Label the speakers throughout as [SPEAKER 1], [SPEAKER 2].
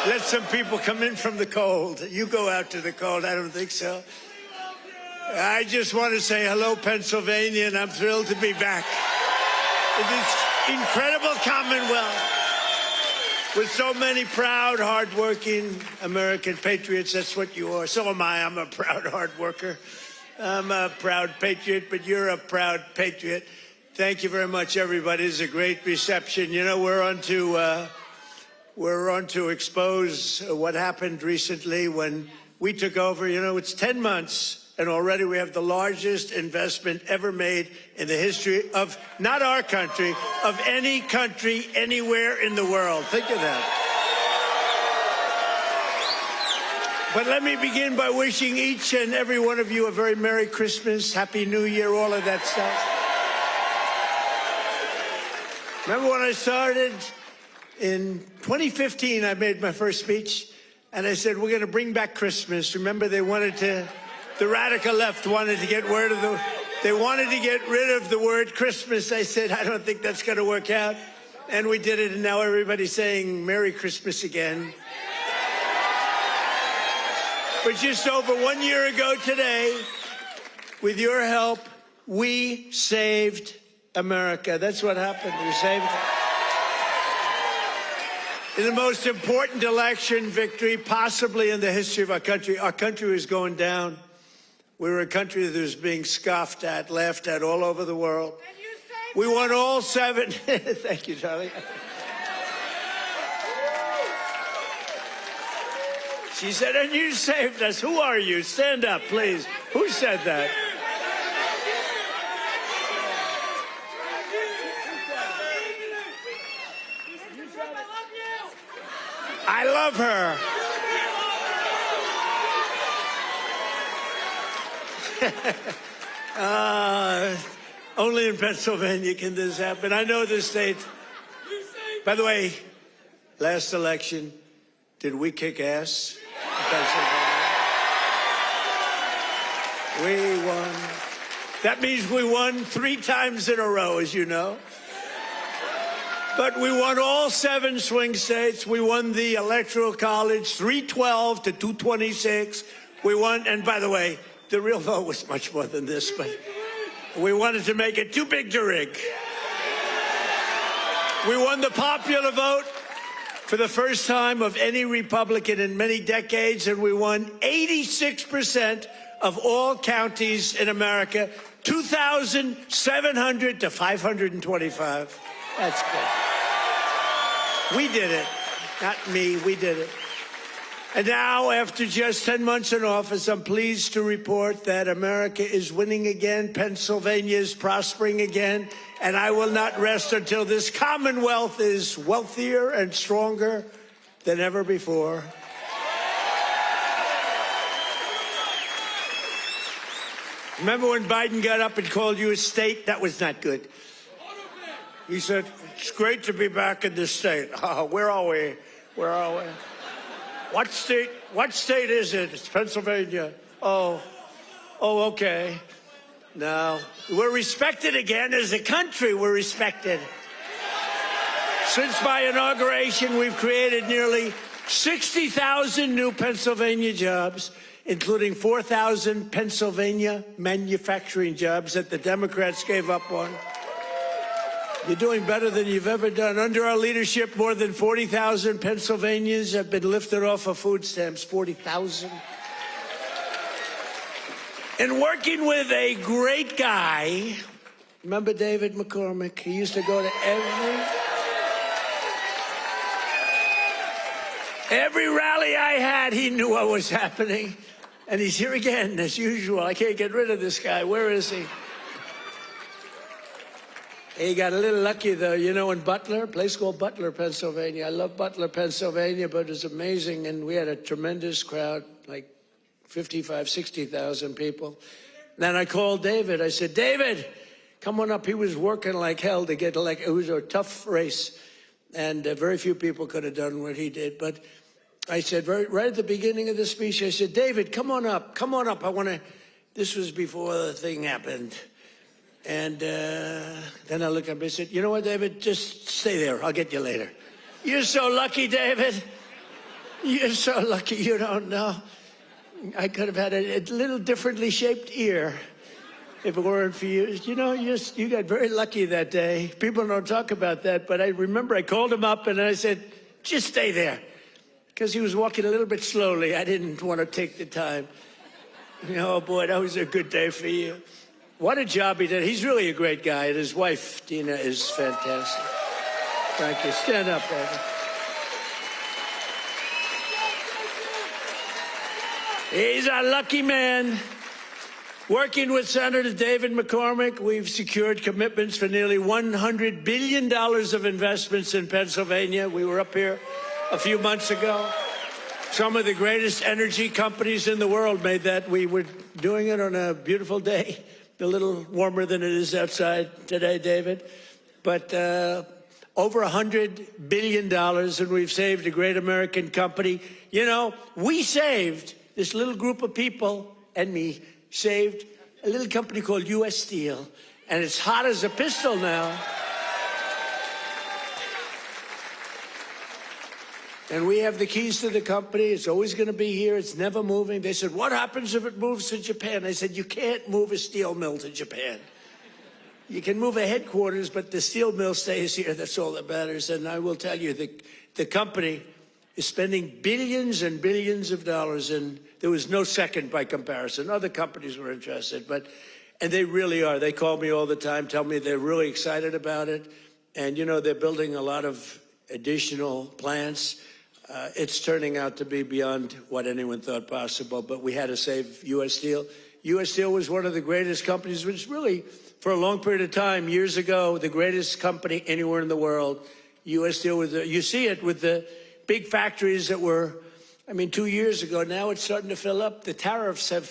[SPEAKER 1] let some people come in from the cold. You go out to the cold. I don't think so. I just want to say hello, Pennsylvania, and I'm thrilled to be back in this incredible Commonwealth with so many proud, hardworking American patriots. That's what you are. So am I. I'm a proud hard worker. I'm a proud patriot, but you're a proud patriot. Thank you very much, everybody. It's a great reception. You know, we're on to expose what happened recently when we took over. You know, it's 10 months. And already we have the largest investment ever made in the history of, not our country, of any country anywhere in the world. Think of that. But let me begin by wishing each and every one of you a very Merry Christmas, Happy New Year, all of that stuff. Remember when I started in 2015, I made my first speech, and I said, we're going to bring back Christmas. Remember, the radical left wanted to get rid of the word Christmas. I said, I don't think that's going to work out. And we did it, and now everybody's saying Merry Christmas again. But just over 1 year ago today, with your help, we saved America. That's what happened. We saved it. In the most important election victory possibly in the history of our country was going down. We were a country that was being scoffed at, laughed at all over the world. We won all 7. Thank you, Charlie. She said, and you saved us. Who are you? Stand up, please. Who said that? I love her. Only in Pennsylvania can this happen. I know this state. By the way, last election, did we kick ass in Pennsylvania? We won. That means we won 3 times in a row, as you know. But we won all 7 swing states. We won the Electoral College, 312 to 226. We won, and by the way, the real vote was much more than this, but we wanted to make it too big to rig. We won the popular vote for the first time of any Republican in many decades, and we won 86% of all counties in America, 2,700 to 525. That's good. We did it. Not me, we did it. And now, after just 10 months in office, I'm pleased to report that America is winning again, Pennsylvania is prospering again, and I will not rest until this Commonwealth is wealthier and stronger than ever before. Remember when Biden got up and called you a state? That was not good. He said, it's great to be back in this state. Oh, where are we? Where are we? What state is it? It's Pennsylvania. Oh, okay. No, we're respected again as a country. We're respected. Since my inauguration, we've created nearly 60,000 new Pennsylvania jobs, including 4,000 Pennsylvania manufacturing jobs that the Democrats gave up on. You're doing better than you've ever done. Under our leadership, more than 40,000 Pennsylvanians have been lifted off of food stamps. 40,000. And working with a great guy, remember David McCormick? He used to go to every rally I had. He knew what was happening. And he's here again, as usual. I can't get rid of this guy. Where is he? He got a little lucky, though. You know, in Butler, a place called Butler, Pennsylvania. I love Butler, Pennsylvania, but it was amazing. And we had a tremendous crowd, like 55, 60,000 people. Then I called David. I said, David, come on up. He was working like hell to get elected. It was a tough race. And very few people could have done what he did. But I said, right at the beginning of the speech, I said, David, come on up. Come on up. I want to, this was before the thing happened. And then I looked up and said, you know what, David, just stay there. I'll get you later. You're so lucky, David. You're so lucky you don't know. I could have had a little differently shaped ear if it weren't for you. You know, you got very lucky that day. People don't talk about that, but I remember I called him up and I said, just stay there. Because he was walking a little bit slowly. I didn't want to take the time. Oh, boy, that was a good day for you. What a job he did. He's really a great guy, and his wife, Dina, is fantastic. Thank you. Stand up, brother. He's a lucky man. Working with Senator David McCormick, we've secured commitments for nearly $100 billion of investments in Pennsylvania. We were up here a few months ago. Some of the greatest energy companies in the world made that. We were doing it on a beautiful day, a little warmer than it is outside today, David. But over $100 billion, and we've saved a great American company. You know, we saved, this little group of people and me, saved a little company called U.S. Steel, and it's hot as a pistol now. And we have the keys to the company. It's always going to be here. It's never moving. They said, what happens if it moves to Japan? I said, you can't move a steel mill to Japan. You can move a headquarters, but the steel mill stays here. That's all that matters. And I will tell you, the company is spending billions and billions of dollars, and there was no second by comparison. Other companies were interested, and they really are. They call me all the time, tell me they're really excited about it. And, you know, they're building a lot of additional plants. It's turning out to be beyond what anyone thought possible, but we had to save U.S. Steel. U.S. Steel was one of the greatest companies, which really, for a long period of time, years ago, the greatest company anywhere in the world. U.S. Steel was, you see it with the big factories that were, I mean, 2 years ago. Now it's starting to fill up. The tariffs have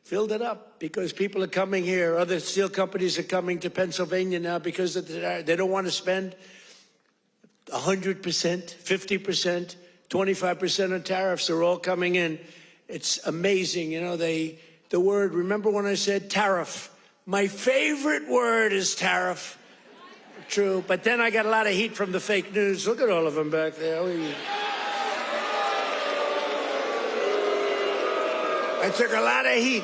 [SPEAKER 1] filled it up because people are coming here. Other steel companies are coming to Pennsylvania now because of they don't want to spend 100%, 50%, 25% on tariffs. Are all coming in. It's amazing. You know, the word, remember when I said tariff? My favorite word is tariff. True. But then I got a lot of heat from the fake news. Look at all of them back there. I took a lot of heat.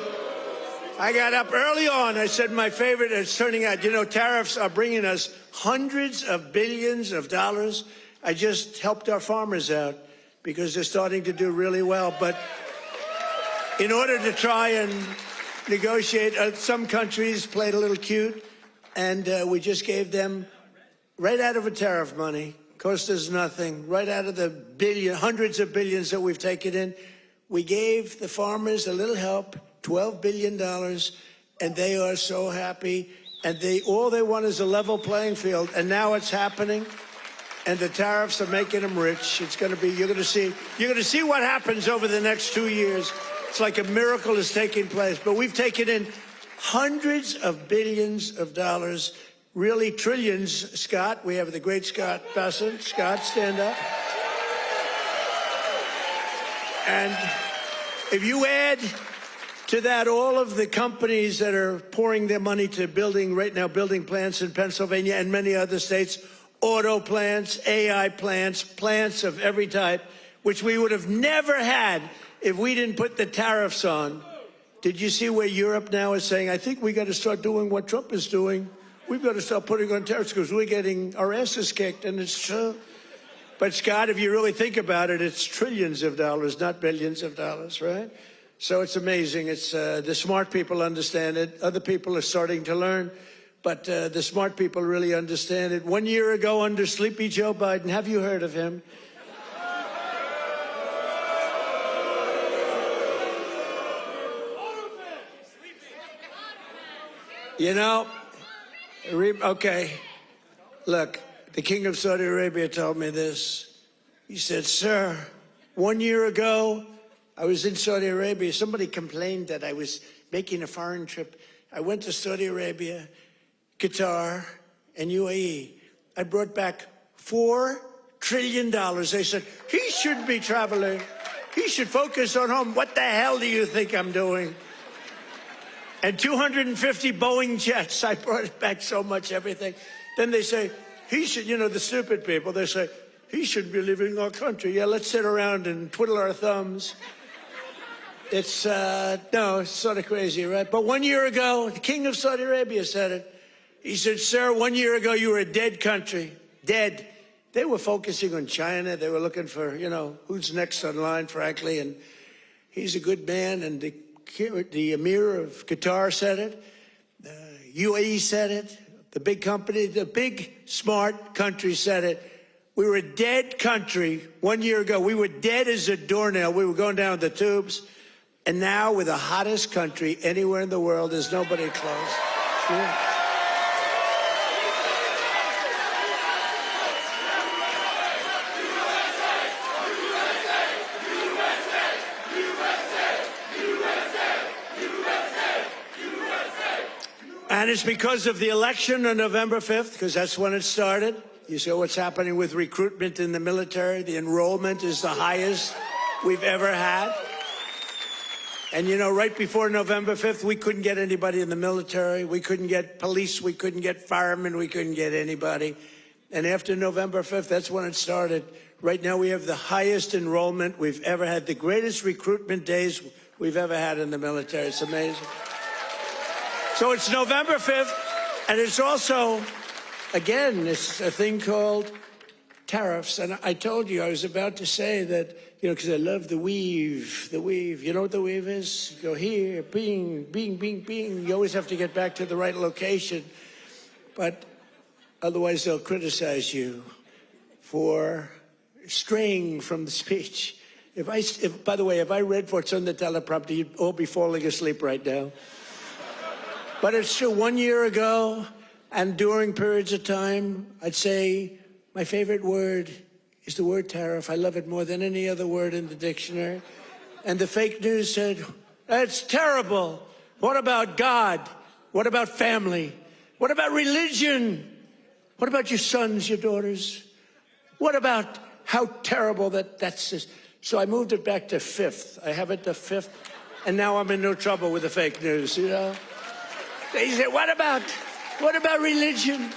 [SPEAKER 1] I got up early on. I said my favorite is turning out, you know, tariffs are bringing us hundreds of billions of dollars. I just helped our farmers out because they're starting to do really well. But in order to try and negotiate, some countries played a little cute, and we just gave them right out of a tariff money, cost us nothing, right out of the hundreds of billions that we've taken in. We gave the farmers a little help, $12 billion, and they are so happy. And all they want is a level playing field. And now it's happening, and the tariffs are making them rich. It's going to be, you're going to see what happens over the next 2 years. It's like a miracle is taking place. But we've taken in hundreds of billions of dollars, really trillions. Scott, we have the great Scott Bessent. Scott, stand up. And if you add to that all of the companies that are pouring their money to building plants in Pennsylvania and many other states, auto plants, AI plants, plants of every type, which we would have never had if we didn't put the tariffs on. Did you see where Europe now is saying, I think we got to start doing what Trump is doing. We've got to start putting on tariffs because we're getting our asses kicked, and it's true. But, Scott, if you really think about it, it's trillions of dollars, not billions of dollars, right? So it's amazing. It's the smart people understand it. Other people are starting to learn, but the smart people really understand it. 1 year ago, under Sleepy Joe Biden, have you heard of him? You know, okay, look, the King of Saudi Arabia told me this. He said, sir, 1 year ago, I was in Saudi Arabia. Somebody complained that I was making a foreign trip. I went to Saudi Arabia, Qatar, and UAE. I brought back $4 trillion. They said, he shouldn't be traveling. He should focus on home. What the hell do you think I'm doing? And 250 Boeing jets. I brought back so much everything. Then they say, he should, you know, the stupid people, they say, he should be leaving our country. Yeah, let's sit around and twiddle our thumbs. It's, no, it's sort of crazy, right? But 1 year ago, the king of Saudi Arabia said it. He said, sir, 1 year ago, you were a dead country. Dead. They were focusing on China. They were looking for, you know, who's next on line, frankly. And he's a good man. And the Emir of Qatar said it. UAE said it. The big company, the big, smart country said it. We were a dead country 1 year ago. We were dead as a doornail. We were going down the tubes. And now we're the hottest country anywhere in the world. There's nobody close. Yeah. And it's because of the election on November 5th, because that's when it started. You see what's happening with recruitment in the military. The enrollment is the highest we've ever had. And, you know, right before November 5th, we couldn't get anybody in the military. We couldn't get police. We couldn't get firemen. We couldn't get anybody. And after November 5th, that's when it started. Right now, we have the highest enrollment we've ever had, the greatest recruitment days we've ever had in the military. It's amazing. So it's November 5th, and it's also, again, it's a thing called tariffs. And I told you, I was about to say that, you know, because I love the weave, the weave. You know what the weave is? You go here, bing, bing, bing, bing. You always have to get back to the right location. But otherwise, they'll criticize you for straying from the speech. By the way, if I read what's on the teleprompter, you'd all be falling asleep right now. But it's true, 1 year ago, and during periods of time, I'd say my favorite word is the word tariff. I love it more than any other word in the dictionary. And the fake news said, that's terrible. What about God? What about family? What about religion? What about your sons, your daughters? What about how terrible that's this? So I moved it back to 5th. I have it to 5th, and now I'm in no trouble with the fake news, you know? They say, what about religion?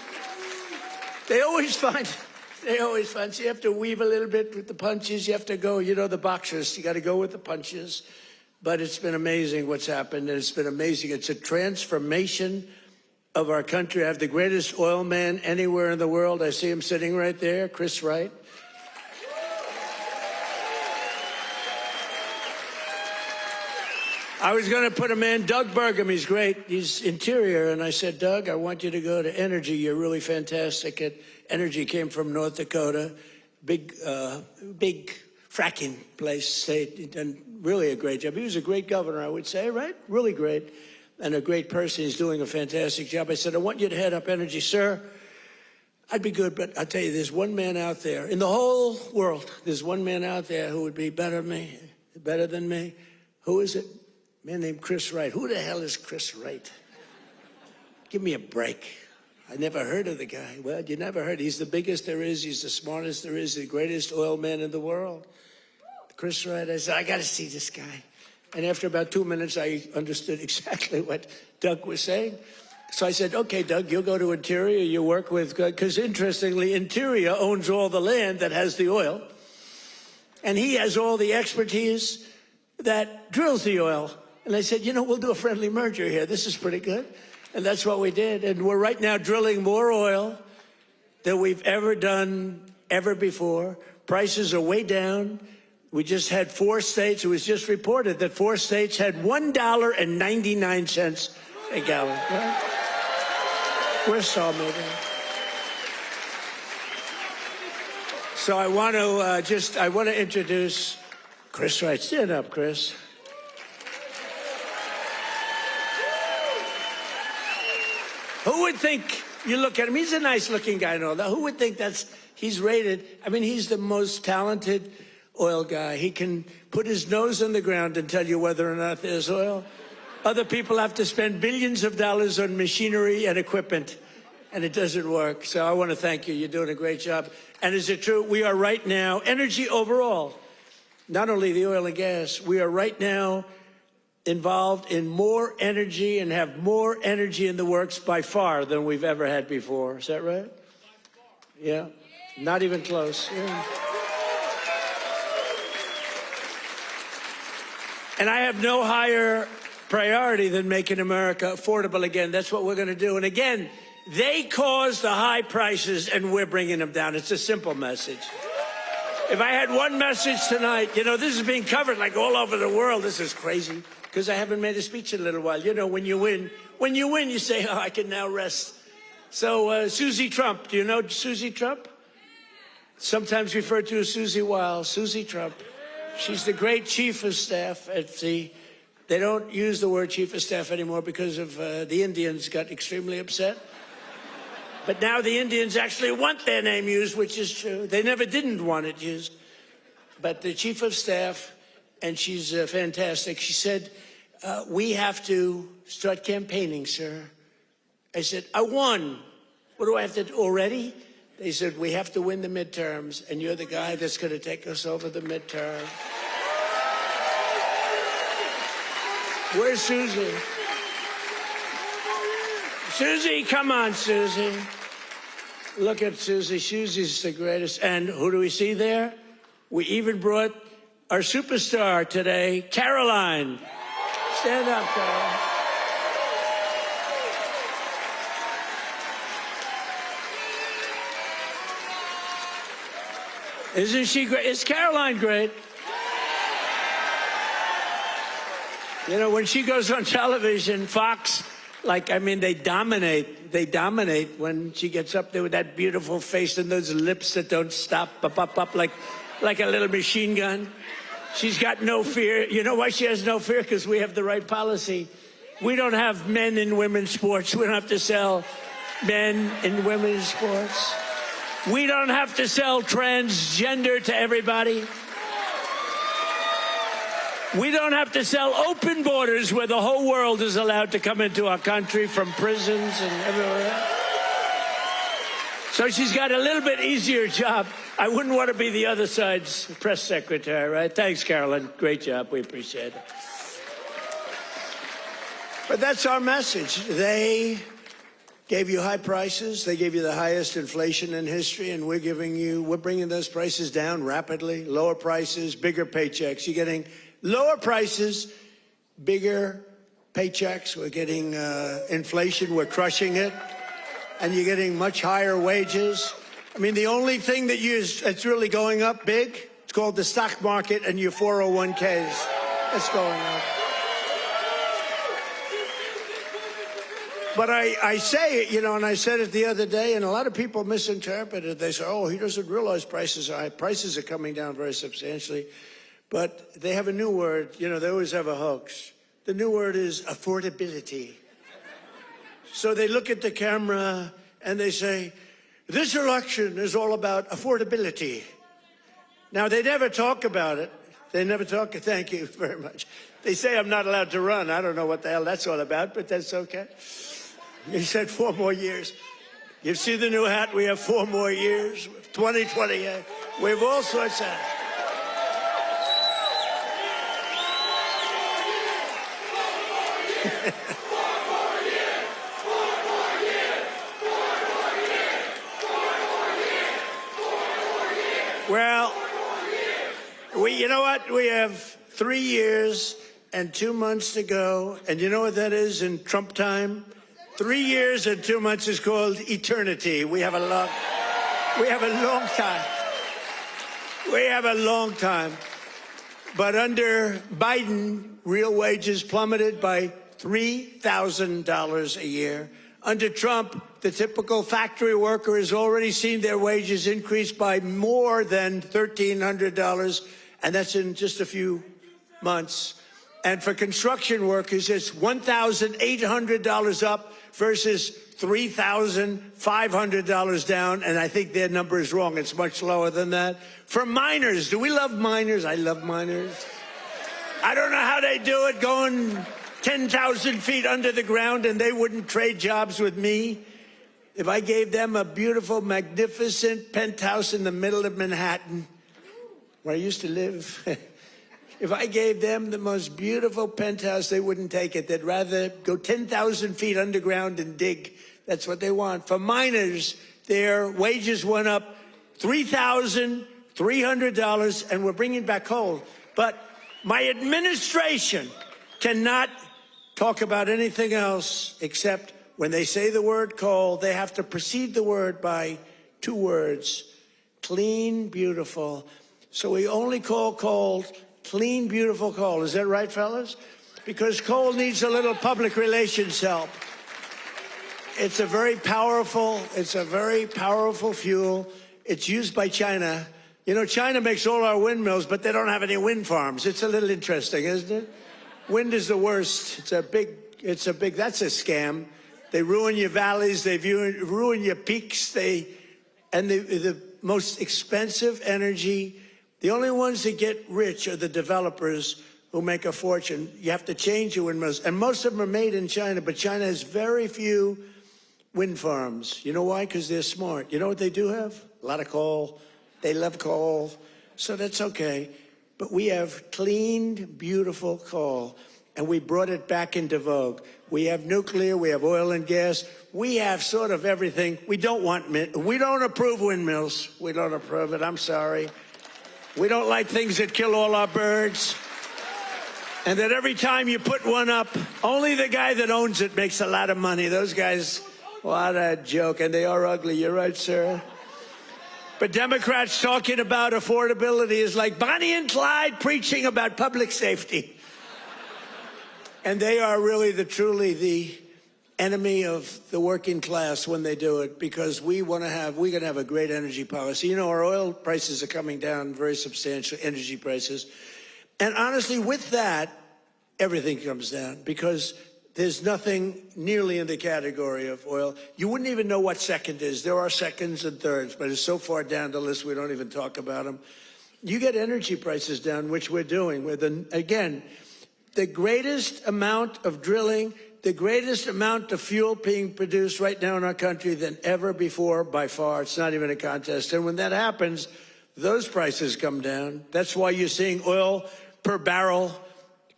[SPEAKER 1] They always find, so you have to weave a little bit with the punches. You have to go, you know, the boxers, you got to go with the punches. But it's been amazing what's happened, and it's been amazing. It's a transformation of our country. I have the greatest oil man anywhere in the world. I see him sitting right there, Chris Wright. I was going to put him in, Doug Burgum. He's great. He's interior. And I said, Doug, I want you to go to energy. You're really fantastic at energy. Came from North Dakota. Big fracking place, state. And really a great job. He was a great governor, I would say, right? Really great. And a great person. He's doing a fantastic job. I said, I want you to head up energy, sir. I'd be good, but I'll tell you, there's one man out there. In the whole world, there's one man out there who would be better than me. Who is it? A man named Chris Wright. Who the hell is Chris Wright? Give me a break. I never heard of the guy. Well, you never heard. He's the biggest there is. He's the smartest there is. The greatest oil man in the world. Chris Wright. I said, I got to see this guy. And after about 2 minutes, I understood exactly what Doug was saying. So I said, okay, Doug, you'll go to Interior. You work with, because interestingly, Interior owns all the land that has the oil. And he has all the expertise that drills the oil. And I said, you know, we'll do a friendly merger here. This is pretty good. And that's what we did. And we're right now drilling more oil than we've ever done ever before. Prices are way down. We just had 4 states. It was just reported that 4 states had $1.99 a gallon. Right? We're so moving. So I want to introduce Chris Wright. Stand up, Chris. Who would think, you look at him, he's a nice looking guy and all that. Who would think he's rated, I mean, he's the most talented oil guy. He can put his nose on the ground and tell you whether or not there's oil. Other people have to spend billions of dollars on machinery and equipment, and it doesn't work. So I want to thank you. You're doing a great job. And is it true? We are right now, energy overall, not only the oil and gas, we are right now involved in more energy and have more energy in the works by far than we've ever had before. Is that right? Yeah. Not even close. Yeah. And I have no higher priority than making America affordable again. That's what we're going to do. And again, they caused the high prices, and we're bringing them down. It's a simple message. If I had one message tonight, you know, this is being covered like all over the world. This is crazy because I haven't made a speech in a little while. You know, when you win, you say, oh, I can now rest. So Susie Trump, do you know Susie Trump? Sometimes referred to as Susie Wiles, Susie Trump. She's the great chief of staff at the, they don't use the word chief of staff anymore because of the Indians got extremely upset. But now the Indians actually want their name used, which is true. They never didn't want it used. But the chief of staff, and she's fantastic, she said, we have to start campaigning, sir. I said, I won. What do I have to do already? They said, we have to win the midterms, and you're the guy that's going to take us over the midterm. Where's Susie? Susie, come on, Susie. Look at Susie. Susie's the greatest. And who do we see there? We even brought our superstar today, Caroline. Stand up, Caroline. Isn't she great? Is Caroline great? You know, when she goes on television, Fox, like, I mean, they dominate. They dominate when she gets up there with that beautiful face and those lips that don't stop, up, like a little machine gun. She's got no fear. You know why she has no fear? Because we have the right policy. We don't have men in women's sports. We don't have to sell men in women's sports. We don't have to sell transgender to everybody. We don't have to sell open borders where the whole world is allowed to come into our country from prisons and everywhere else. So she's got a little bit easier job. I wouldn't want to be the other side's press secretary, right? Thanks, Carolyn. Great job. We appreciate it. But that's our message. They gave you high prices. They gave you the highest inflation in history, and we're bringing those prices down rapidly. Lower prices, bigger paychecks. You're getting lower prices, bigger paychecks. We're getting inflation. We're crushing it. And you're getting much higher wages. I mean, the only thing that's really going up big, it's called the stock market and your 401ks. That's going up. But I say it, you know, and I said it the other day, and a lot of people misinterpret it. They say, oh, he doesn't realize prices are high. Prices are coming down very substantially. But they have a new word. You know, they always have a hoax. The new word is affordability. So they look at the camera and they say, this election is all about affordability. Now, they never talk about it. They never talk. Thank you very much. They say I'm not allowed to run. I don't know what the hell that's all about, but that's okay. He said 4 more years. You see the new hat? We have 4 more years. 2028. We have all sorts of... Well, you know what? We have 3 years and 2 months to go. And you know what that is in Trump time? 3 years and 2 months is called eternity. We have a long time. We have a long time. But under Biden, real wages plummeted by $3,000 a year. Under Trump, the typical factory worker has already seen their wages increase by more than $1,300, and that's in just a few months. And for construction workers, it's $1,800 up versus $3,500 down, and I think their number is wrong. It's much lower than that. For miners, do we love miners? I love miners. I don't know how they do it, going 10,000 feet under the ground, and they wouldn't trade jobs with me. If I gave them a beautiful, magnificent penthouse in the middle of Manhattan, where I used to live, if I gave them the most beautiful penthouse, they wouldn't take it. They'd rather go 10,000 feet underground and dig. That's what they want. For miners, their wages went up $3,300, and we're bringing back coal. But my administration cannot talk about anything else except when they say the word coal, they have to precede the word by 2 words: clean, beautiful. So we only call coal clean, beautiful coal. Is that right, fellas? Because coal needs a little public relations help. It's a very powerful fuel. It's used by China. You know, China makes all our windmills, but they don't have any wind farms. It's a little interesting, isn't it? Wind is the worst. That's a scam. They ruin your valleys. They ruin your peaks. The most expensive energy, the only ones that get rich are the developers who make a fortune. You have to change your windmills. And most of them are made in China, but China has very few wind farms. You know why? Because they're smart. You know what they do have? A lot of coal. They love coal. So that's okay. But we have clean, beautiful coal, and we brought it back into vogue. We have nuclear, we have oil and gas, we have sort of everything. We don't approve windmills. We don't approve it, I'm sorry. We don't like things that kill all our birds. And that every time you put one up, only the guy that owns it makes a lot of money. Those guys, what a joke. And they are ugly, you're right, sir. But Democrats talking about affordability is like Bonnie and Clyde preaching about public safety. And they are really truly the enemy of the working class when they do it, because we're going to have a great energy policy. You know, our oil prices are coming down very substantially, energy prices. And honestly, with that, everything comes down, because there's nothing nearly in the category of oil. You wouldn't even know what second is. There are seconds and thirds, but it's so far down the list we don't even talk about them. You get energy prices down, which we're doing. Again, the greatest amount of drilling, the greatest amount of fuel being produced right now in our country than ever before, by far. It's not even a contest. And when that happens, those prices come down. That's why you're seeing oil per barrel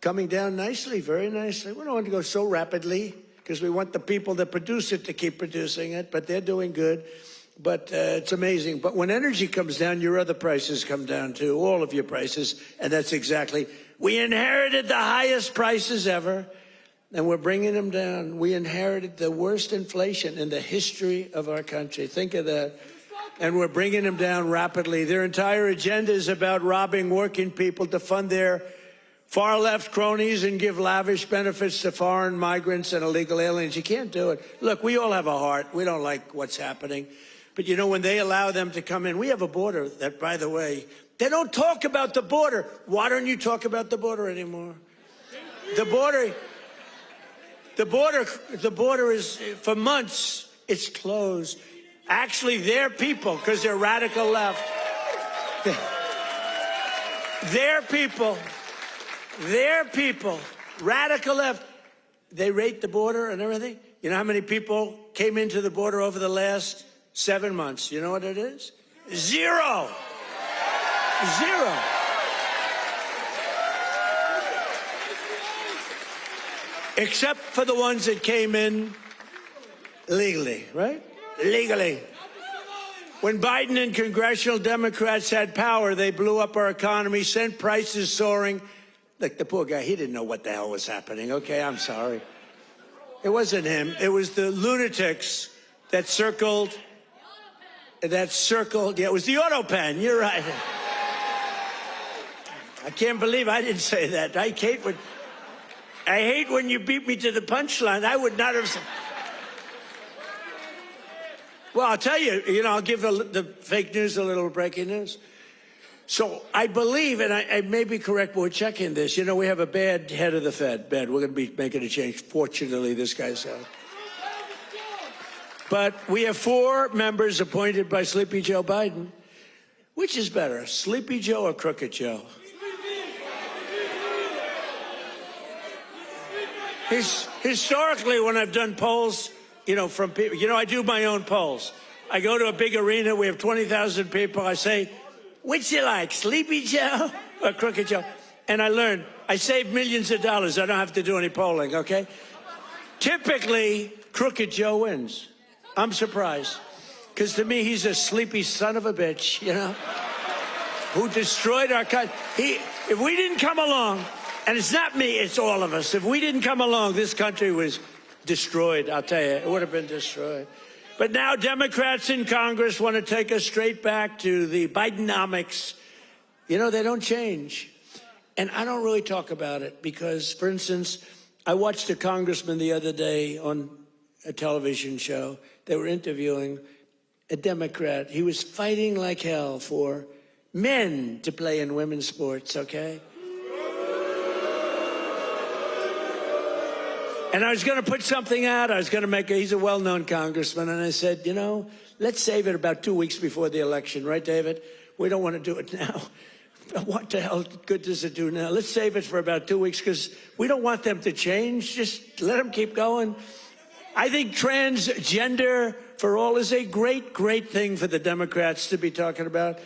[SPEAKER 1] coming down nicely, very nicely. We don't want to go so rapidly because we want the people that produce it to keep producing it, but they're doing good. But it's amazing. But when energy comes down, your other prices come down too, all of your prices. And that's exactly, we inherited the highest prices ever, and we're bringing them down. We inherited the worst inflation in the history of our country. Think of that. And we're bringing them down rapidly. Their entire agenda is about robbing working people to fund their far-left cronies and give lavish benefits to foreign migrants and illegal aliens. You can't do it. Look, we all have a heart. We don't like what's happening. But, you know, when they allow them to come in, we have a border that, by the way, they don't talk about the border. Why don't you talk about the border anymore? The border is, for months, it's closed. Actually, their people, because they're radical left, their people, radical left, they rate the border and everything. You know how many people came into the border over the last 7 months? You know what it is? Zero. Zero. Except for the ones that came in legally, right? Legally. When Biden and congressional Democrats had power, they blew up our economy, sent prices soaring. Look, the poor guy, he didn't know what the hell was happening. Okay, I'm sorry. It wasn't him. It was the lunatics that circled. Yeah, it was the auto pen. You're right. I can't believe I didn't say that. I hate when you beat me to the punchline. I would not have said. Well, I'll tell you, I'll give the fake news a little breaking news. So I believe, and I may be correct, but we're checking this. We have a bad head of the Fed. Bad. We're going to be making a change. Fortunately, this guy's out. But we have 4 members appointed by Sleepy Joe Biden. Which is better, Sleepy Joe or Crooked Joe? Historically, when I've done polls, from people, I do my own polls. I go to a big arena. We have 20,000 people. I say, which you like, Sleepy Joe or Crooked Joe? And I learned, I save millions of dollars. I don't have to do any polling, okay? Typically, Crooked Joe wins. I'm surprised. Because to me, he's a sleepy son of a bitch, you know, who destroyed our country. If we didn't come along, and it's not me, it's all of us. If we didn't come along, this country was destroyed, I'll tell you. It would have been destroyed. But now Democrats in Congress want to take us straight back to the Bidenomics. You know, they don't change. And I don't really talk about it because, for instance, I watched a congressman the other day on a television show. They were interviewing a Democrat. He was fighting like hell for men to play in women's sports, okay? And I was going to put something out. I was going to make he's a well-known congressman. And I said, you know, let's save it about 2 weeks before the election. Right, David? We don't want to do it now. What the hell good does it do now? Let's save it for about 2 weeks because we don't want them to change. Just let them keep going. I think transgender for all is a great, great thing for the Democrats to be talking about.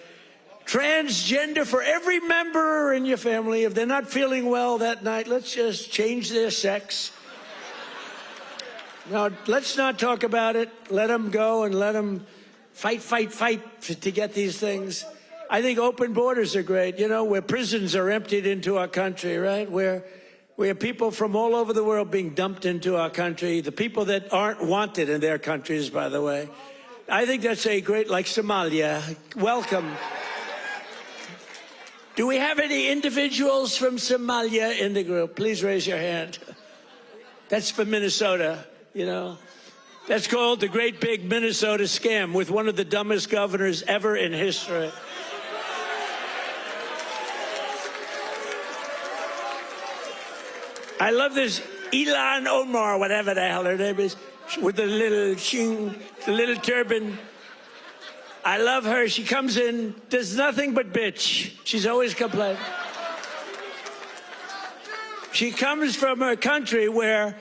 [SPEAKER 1] Transgender for every member in your family. If they're not feeling well that night, let's just change their sex. Now, let's not talk about it. Let them go and let them fight to get these things. I think open borders are great, you know, where prisons are emptied into our country, right? Where people from all over the world being dumped into our country, the people that aren't wanted in their countries, by the way. I think that's a great, like Somalia. Welcome. Do we have any individuals from Somalia in the group? Please raise your hand. That's for Minnesota. You know, that's called the Great Big Minnesota Scam with one of the dumbest governors ever in history. I love this Ilan Omar, whatever the hell her name is, with the little turban. I love her. She comes in, does nothing but bitch. She's always complaining. She comes from a country where,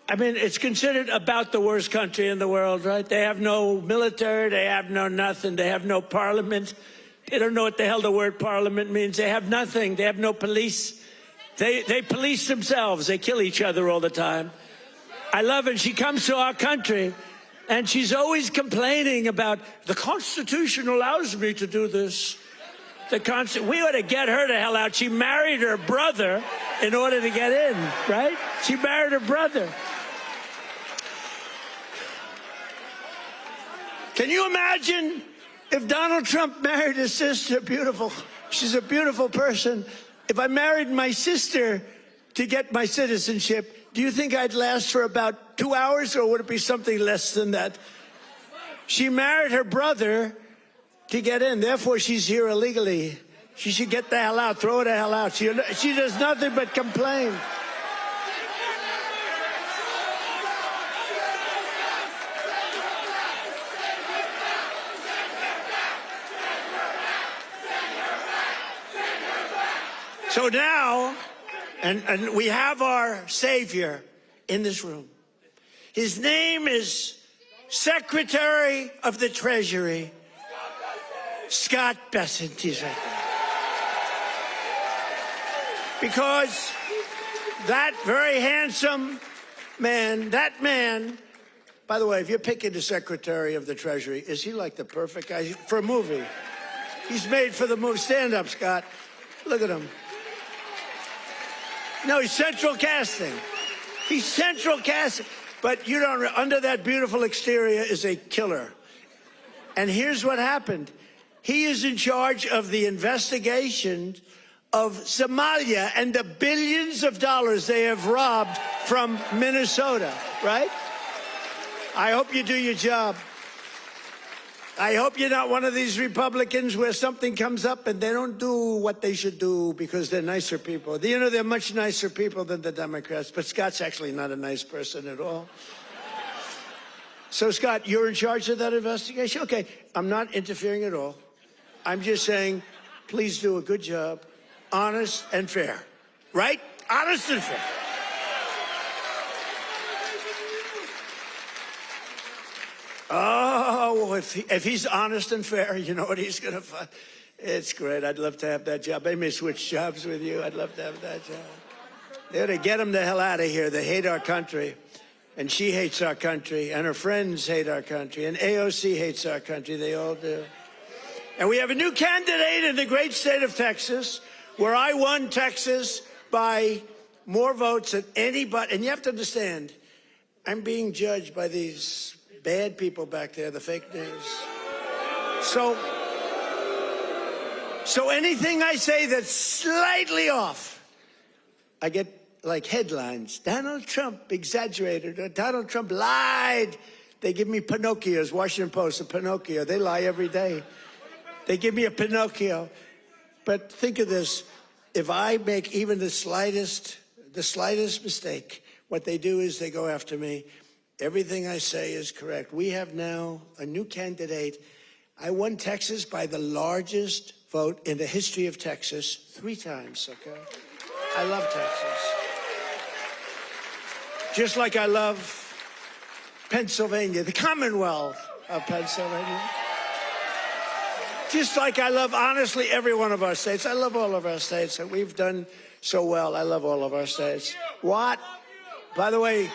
[SPEAKER 1] I mean, it's considered about the worst country in the world, right? They have no military, they have no nothing, they have no parliament. They don't know what the hell the word parliament means. They have nothing, they have no police. They police themselves, they kill each other all the time. I love it. She comes to our country, and she's always complaining about, the Constitution allows me to do this. We ought to get her the hell out. She married her brother in order to get in, right? She married her brother. Can you imagine if Donald Trump married his sister? Beautiful. She's a beautiful person. If I married my sister to get my citizenship, do you think I'd last for about 2 hours, or would it be something less than that? She married her brother to get in. Therefore, she's here illegally. She should get the hell out. Throw her the hell out. She does nothing but complain. So now, and we have our Savior in this room. His name is Secretary of the Treasury, Scott Bessent. He's right there. Because that very handsome man, by the way, if you're picking the Secretary of the Treasury, is he like the perfect guy for a movie? He's made for the movie. Stand up, Scott. Look at him. No, he's central casting. He's central casting. But you don't, under that beautiful exterior is a killer. And here's what happened. He is in charge of the investigation of Somalia and the billions of dollars they have robbed from Minnesota, right? I hope you do your job. I hope you're not one of these Republicans where something comes up and they don't do what they should do because they're nicer people. You know, they're much nicer people than the Democrats, but Scott's actually not a nice person at all. So, Scott, you're in charge of that investigation? Okay, I'm not interfering at all. I'm just saying, please do a good job, honest and fair, right? Honest and fair. Oh, if he's honest and fair, you know what he's going to find? It's great. I'd love to have that job. They may switch jobs with you. I'd love to have that job. They ought to get him the hell out of here. They hate our country. And she hates our country, and her friends hate our country, and AOC hates our country. They all do. And we have a new candidate in the great state of Texas, where I won Texas by more votes than anybody. And you have to understand, I'm being judged by these bad people back there, the fake news. So anything I say that's slightly off, I get like headlines. Donald Trump exaggerated, or Donald Trump lied. They give me Pinocchios, Washington Post, a Pinocchio. They lie every day. They give me a Pinocchio. But think of this. If I make even the slightest mistake, what they do is they go after me. Everything I say is correct. We have now a new candidate. I won Texas by the largest vote in the history of Texas 3 times, okay? I love Texas. Just like I love Pennsylvania, the Commonwealth of Pennsylvania. Just like I love, honestly, every one of our states. I love all of our states. We've done so well. I love all of our states. What? By the way,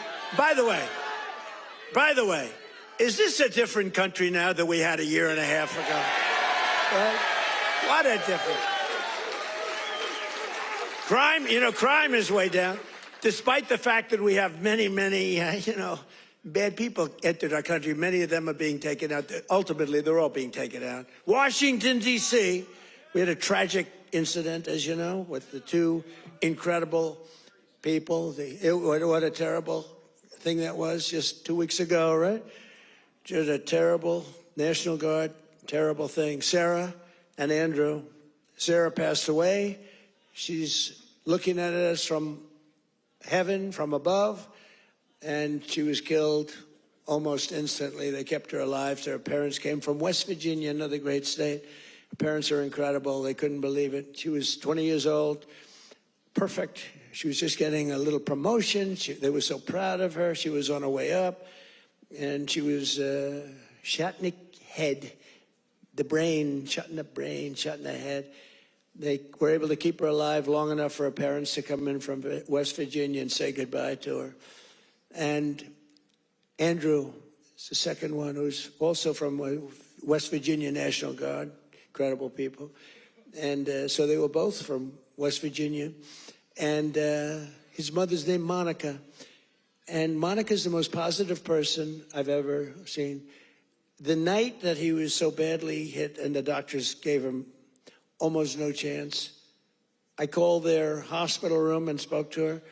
[SPEAKER 1] is this a different country now than we had a year and a half ago? Right? What a difference. Crime is way down, despite the fact that we have many, bad people entered our country. Many of them are being taken out. Ultimately, they're all being taken out. Washington, D.C., we had a tragic incident, as you know, with the 2 incredible people. What a terrible thing that was just 2 weeks ago, right? Just a terrible National Guard, terrible thing. Sarah and Andrew. Sarah passed away. She's looking at us from heaven, from above. And she was killed almost instantly. They kept her alive. So her parents came from West Virginia, another great state. Her parents are incredible. They couldn't believe it. She was 20 years old, perfect. She was just getting a little promotion. They were so proud of her. She was on her way up. And she was shot in the head, the brain, shot in the head. They were able to keep her alive long enough for her parents to come in from West Virginia and say goodbye to her. And Andrew is the second one, who's also from West Virginia National Guard, incredible people. And so they were both from West Virginia. And his mother's named Monica. And Monica's the most positive person I've ever seen. The night that he was so badly hit and the doctors gave him almost no chance, I called their hospital room and spoke to her.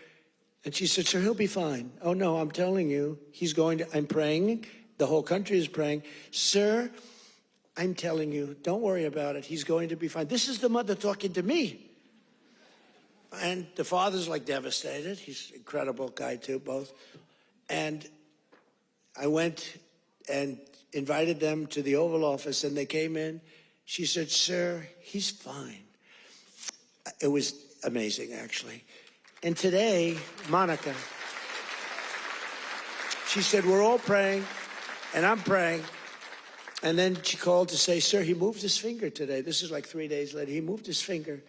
[SPEAKER 1] And she said, sir, he'll be fine. Oh, no, I'm telling you, I'm praying. The whole country is praying. Sir, I'm telling you, don't worry about it. He's going to be fine. This is the mother talking to me. And the father's like devastated. He's an incredible guy too, both. And I went and invited them to the Oval Office, and they came in. She said, sir, he's fine. It was amazing, actually. And today, Monica, she said, we're all praying, and I'm praying. And then she called to say, sir, he moved his finger today. This is like 3 days later. He moved his finger.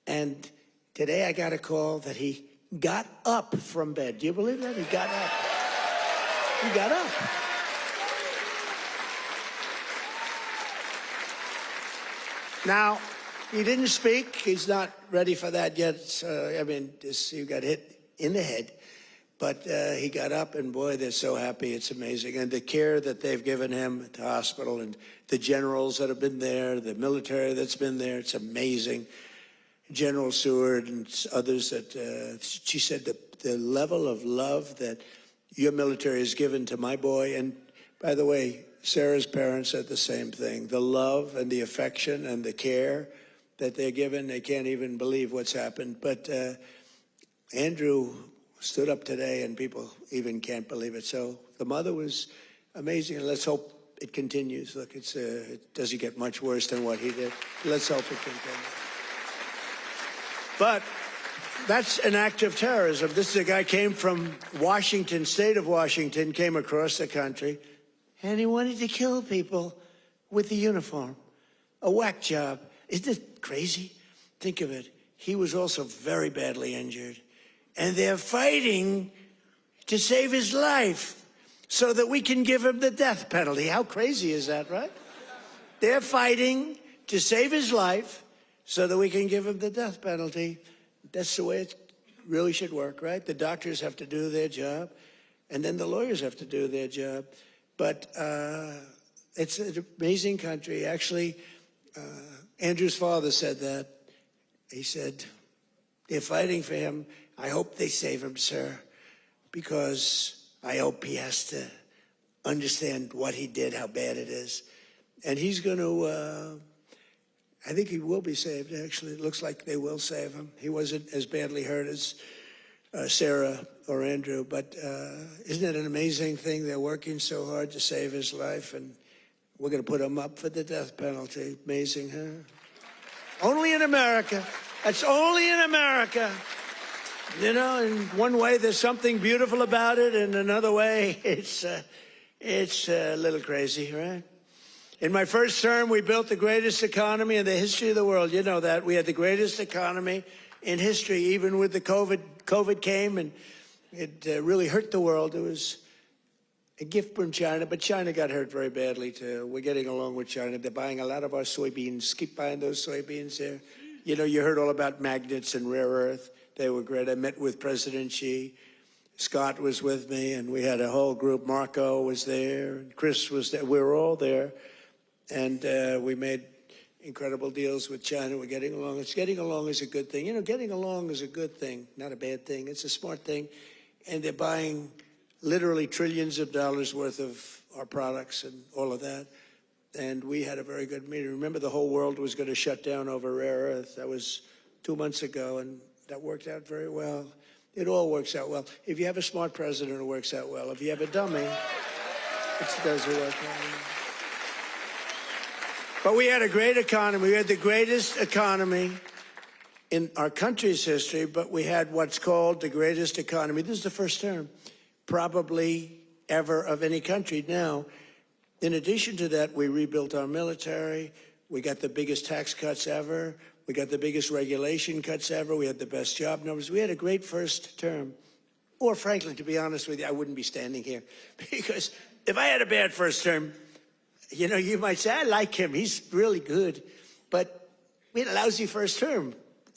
[SPEAKER 1] And today I got a call that he got up from bed. Do you believe that? He got up. He got up. Now, he didn't speak. He's not ready for that yet. He got hit in the head. But he got up, and boy, they're so happy. It's amazing. And the care that they've given him at the hospital, and the generals that have been there, the military that's been there, it's amazing. General Seward and others that she said the level of love that your military has given to my boy. And by the way, Sarah's parents said the same thing. The love and the affection and the care that they're given, they can't even believe what's happened. But Andrew stood up today, and people even can't believe it. So the mother was amazing, and let's hope it continues. Look, it doesn't get much worse than what he did. Let's hope it continues. But that's an act of terrorism. This is a guy came from Washington, state of Washington, came across the country, and he wanted to kill people with the uniform. A whack job. Isn't it crazy? Think of it. He was also very badly injured. And they're fighting to save his life so that we can give him the death penalty. How crazy is that, right? They're fighting to save his life so that we can give him the death penalty. That's the way it really should work, right? The doctors have to do their job, and then the lawyers have to do their job. But it's an amazing country. Actually, Andrew's father said that. He said, they're fighting for him. I hope they save him, sir, because I hope he has to understand what he did, how bad it is. And he's going to, I think he will be saved, actually. It looks like they will save him. He wasn't as badly hurt as Sarah or Andrew, but isn't it an amazing thing? They're working so hard to save his life, and we're going to put him up for the death penalty. Amazing, huh? Only in America. That's only in America. You know, in one way, there's something beautiful about it. In another way, it's a little crazy, right? In my first term, we built the greatest economy in the history of the world. You know that. We had the greatest economy in history, even with the COVID. COVID came, and it really hurt the world. It was a gift from China, but China got hurt very badly, too. We're getting along with China. They're buying a lot of our soybeans. Keep buying those soybeans there. You know, you heard all about magnets and rare earth. They were great. I met with President Xi. Scott was with me, and we had a whole group. Marco was there, and Chris was there. We were all there, and we made incredible deals with China. We're getting along. Getting along is a good thing. You know, getting along is a good thing, not a bad thing. It's a smart thing, and they're buying literally trillions of dollars worth of our products and all of that. And we had a very good meeting. Remember, the whole world was going to shut down over rare earth. That was 2 months ago, and that worked out very well. It all works out well. If you have a smart president, it works out well. If you have a dummy, it doesn't work out well. But we had a great economy. We had the greatest economy in our country's history, but we had what's called the greatest economy. This is the first term, probably ever, of any country. Now, in addition to that, we rebuilt our military. We got the biggest tax cuts ever. We got the biggest regulation cuts ever. We had the best job numbers. We had a great first term. Or frankly, to be honest with you, I wouldn't be standing here. Because if I had a bad first term, you know, you might say, I like him. He's really good. But we had a lousy first term.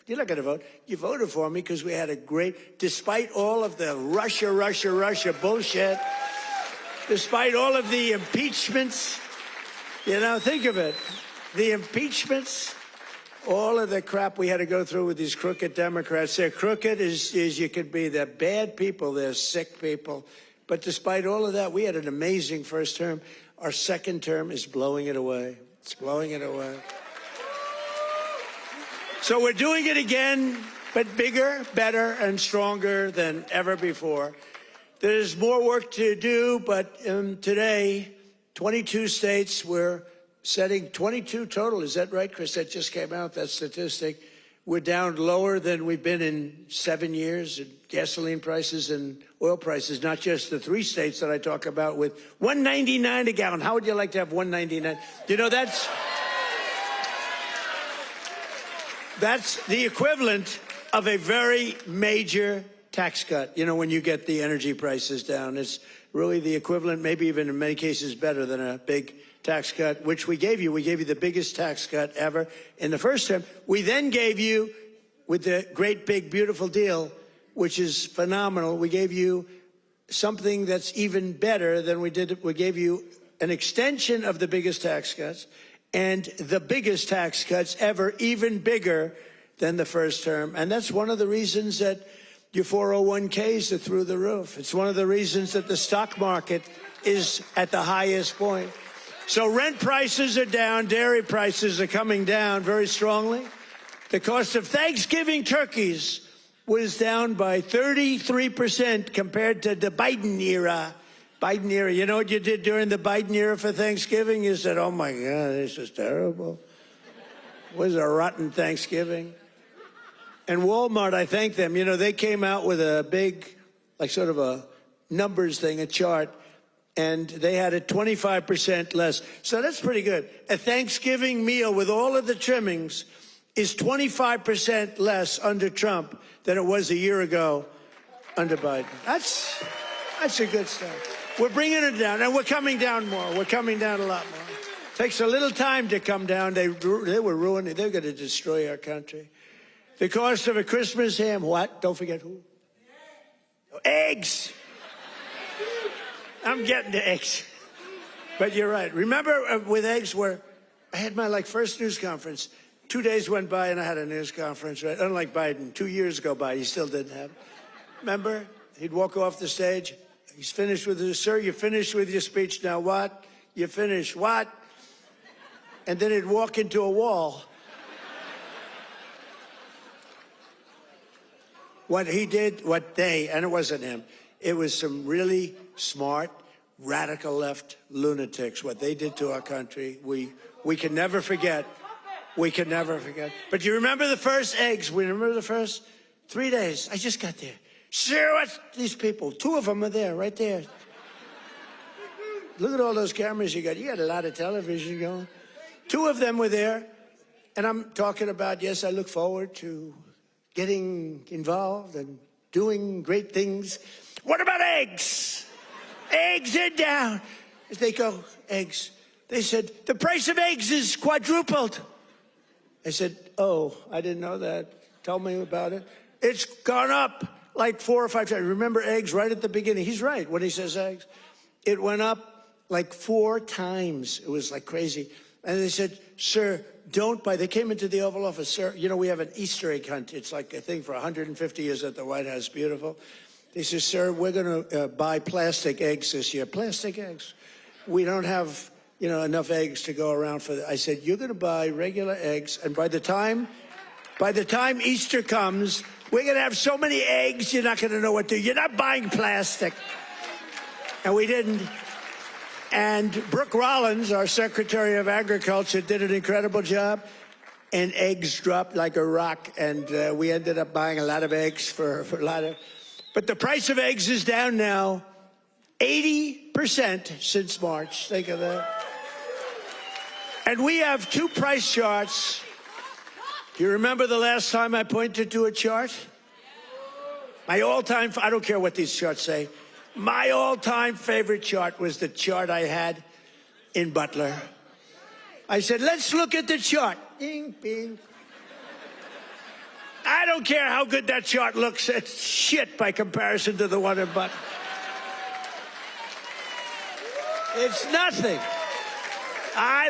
[SPEAKER 1] You're not going to vote. You voted for me because we had a great, despite all of the Russia bullshit, despite all of the impeachments, you know, think of it. The impeachments, all of the crap we had to go through with these crooked Democrats. They're crooked as you could be. They're bad people. They're sick people. But despite all of that, we had an amazing first term. Our second term is blowing it away. It's blowing it away. So we're doing it again, but bigger, better, and stronger than ever before. There's more work to do, but today, 22 states, we're setting 22 total. Is that right, Chris? That just came out, that statistic. We're down lower than we've been in 7 years in gasoline prices and oil prices, not just the 3 states that I talk about with $1.99 a gallon. How would you like to have $1.99? You know, that's the equivalent of a very major tax cut. You know, when you get the energy prices down, it's really the equivalent, maybe even in many cases better than a big tax cut, which we gave you. We gave you the biggest tax cut ever in the first term. We then gave you, with the great big beautiful deal, which is phenomenal, we gave you something that's even better than we did. We gave you an extension of the biggest tax cuts and the biggest tax cuts ever, even bigger than the first term. And that's one of the reasons that your 401ks are through the roof. It's one of the reasons that the stock market is at the highest point. So rent prices are down, dairy prices are coming down very strongly. The cost of Thanksgiving turkeys was down by 33% compared to the Biden era. Biden era, you know what you did during the Biden era for Thanksgiving? You said, oh my God, this is terrible. It was a rotten Thanksgiving. And Walmart, I thank them. You know, they came out with a big, like sort of a numbers thing, a chart, and they had it 25% less. So that's pretty good. A Thanksgiving meal with all of the trimmings is 25% less under Trump than it was a year ago under Biden. That's a good start. We're bringing it down, and we're coming down more. We're coming down a lot more. Takes a little time to come down. They were ruining. They're going to destroy our country. The cost of a Christmas ham. What? Don't forget who? Eggs. I'm getting to eggs. But you're right. Remember with eggs where I had my first news conference. 2 days went by and I had a news conference, right? Unlike Biden, 2 years go by, he still didn't have it. Remember? He'd walk off the stage. He's finished with his, sir, you're finished with your speech. Now what? You finished. What? And then he'd walk into a wall. What he did, and it wasn't him, it was some really smart, radical left lunatics. What they did to our country, we can never forget. We can never forget. But you remember the first eggs? We remember the first 3 days. I just got there. Sir, what's these people? 2 of them are there, right there. Look at all those cameras you got. You got a lot of television going. 2 of them were there. And I'm talking about, yes, I look forward to getting involved and doing great things. What about eggs? Eggs are down. They go, eggs. They said, the price of eggs is quadrupled. I said, oh, I didn't know that. Tell me about it. It's gone up like 4 or 5 times. Remember eggs right at the beginning? He's right when he says eggs. It went up like 4 times. It was like crazy. And they said, sir, don't buy. They came into the Oval Office. Sir, you know, we have an Easter egg hunt. It's like a thing for 150 years at the White House. Beautiful. They said, sir, we're going to buy plastic eggs this year. Plastic eggs. We don't have, you know, enough eggs to go around for that. I said, you're going to buy regular eggs. And by the time Easter comes, we're going to have so many eggs, you're not going to know what to do. You're not buying plastic. And we didn't. And Brooke Rollins, our Secretary of Agriculture, did an incredible job. And eggs dropped like a rock. And we ended up buying a lot of eggs for a lot of... But the price of eggs is down now 80% since March. Think of that. And we have 2 price charts. Do you remember the last time I pointed to a chart? My all-time, I don't care what these charts say. My all-time favorite chart was the chart I had in Butler. I said, let's look at the chart. Ding, bing. I don't care how good that chart looks. It's shit by comparison to the one in Butler. It's nothing. I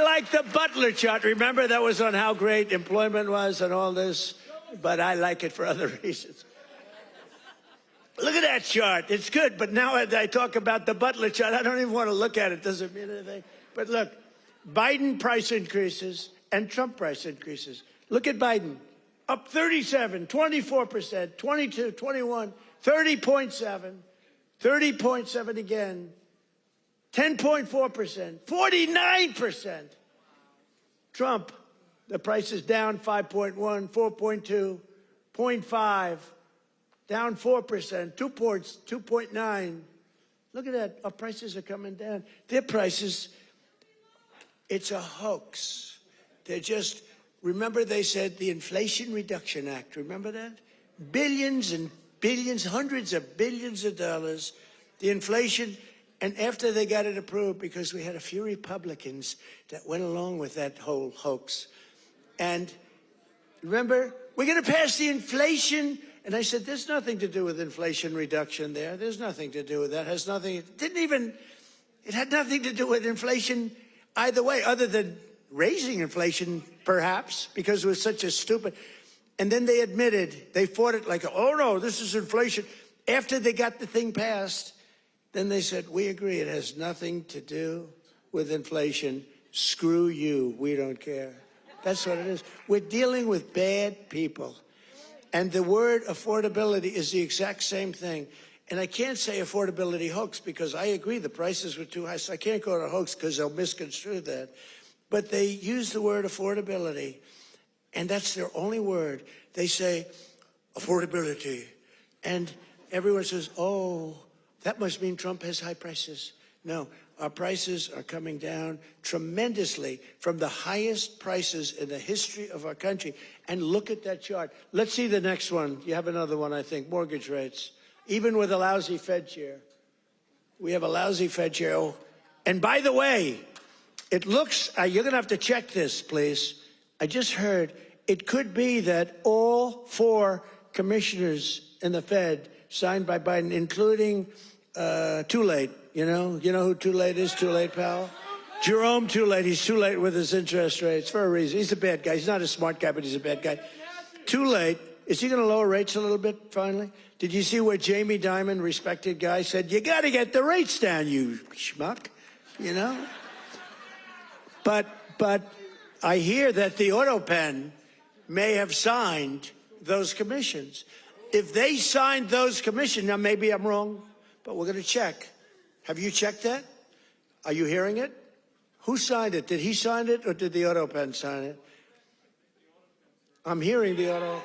[SPEAKER 1] like the Butler chart. Remember, that was on how great employment was and all this. But I like it for other reasons. Look at that chart. It's good. But now I talk about the Butler chart, I don't even want to look at it. It doesn't mean anything. But look, Biden price increases and Trump price increases. Look at Biden. Up 37, 24%, 22, 21, 30.7, 30.7 again, 10.4%, 49%. Trump, the price is down 5.1, 4.2, 0.5, down 4%, 2 points, 2.9. Look at that. Our prices are coming down. Their prices, it's a hoax. They're just, remember they said the Inflation Reduction Act. Remember that? Billions and billions, hundreds of billions of dollars. The inflation, and after they got it approved, because we had a few Republicans that went along with that whole hoax. And remember, we're going to pass the inflation. And I said, there's nothing to do with inflation reduction there. There's nothing to do with that. It has nothing, it had nothing to do with inflation either way, other than raising inflation, perhaps, because it was such a stupid. And then they admitted, they fought it like, oh no, this is inflation. After they got the thing passed, then they said, we agree, it has nothing to do with inflation. Screw you, we don't care. That's what it is. We're dealing with bad people. And the word affordability is the exact same thing. And I can't say affordability hoax because I agree the prices were too high. So I can't go to hoax because they'll misconstrue that. But they use the word affordability, and that's their only word. They say affordability. And everyone says, oh, that must mean Trump has high prices. No, our prices are coming down tremendously from the highest prices in the history of our country. And look at that chart. Let's see the next one. You have another one, I think, mortgage rates. even with a lousy Fed chair. We have a lousy Fed chair. Oh, and by the way, it looks, you're going to have to check this, please. I just heard it could be that all 4 commissioners in the Fed signed by Biden, including Too Late. You know who Too Late is? Too Late, pal? Jerome Too Late. He's too late with his interest rates for a reason. He's a bad guy. He's not a smart guy, but he's a bad guy. Too Late. Is he going to lower rates a little bit finally? Did you see where Jamie Dimon, respected guy, said, you got to get the rates down, you schmuck, you know? But I hear that the auto pen may have signed those commissions. If they signed those commissions, now maybe I'm wrong, but we're going to check. Have you checked that? Are you hearing it? Who signed it? Did he sign it or did the auto pen sign it? I'm hearing the auto pen.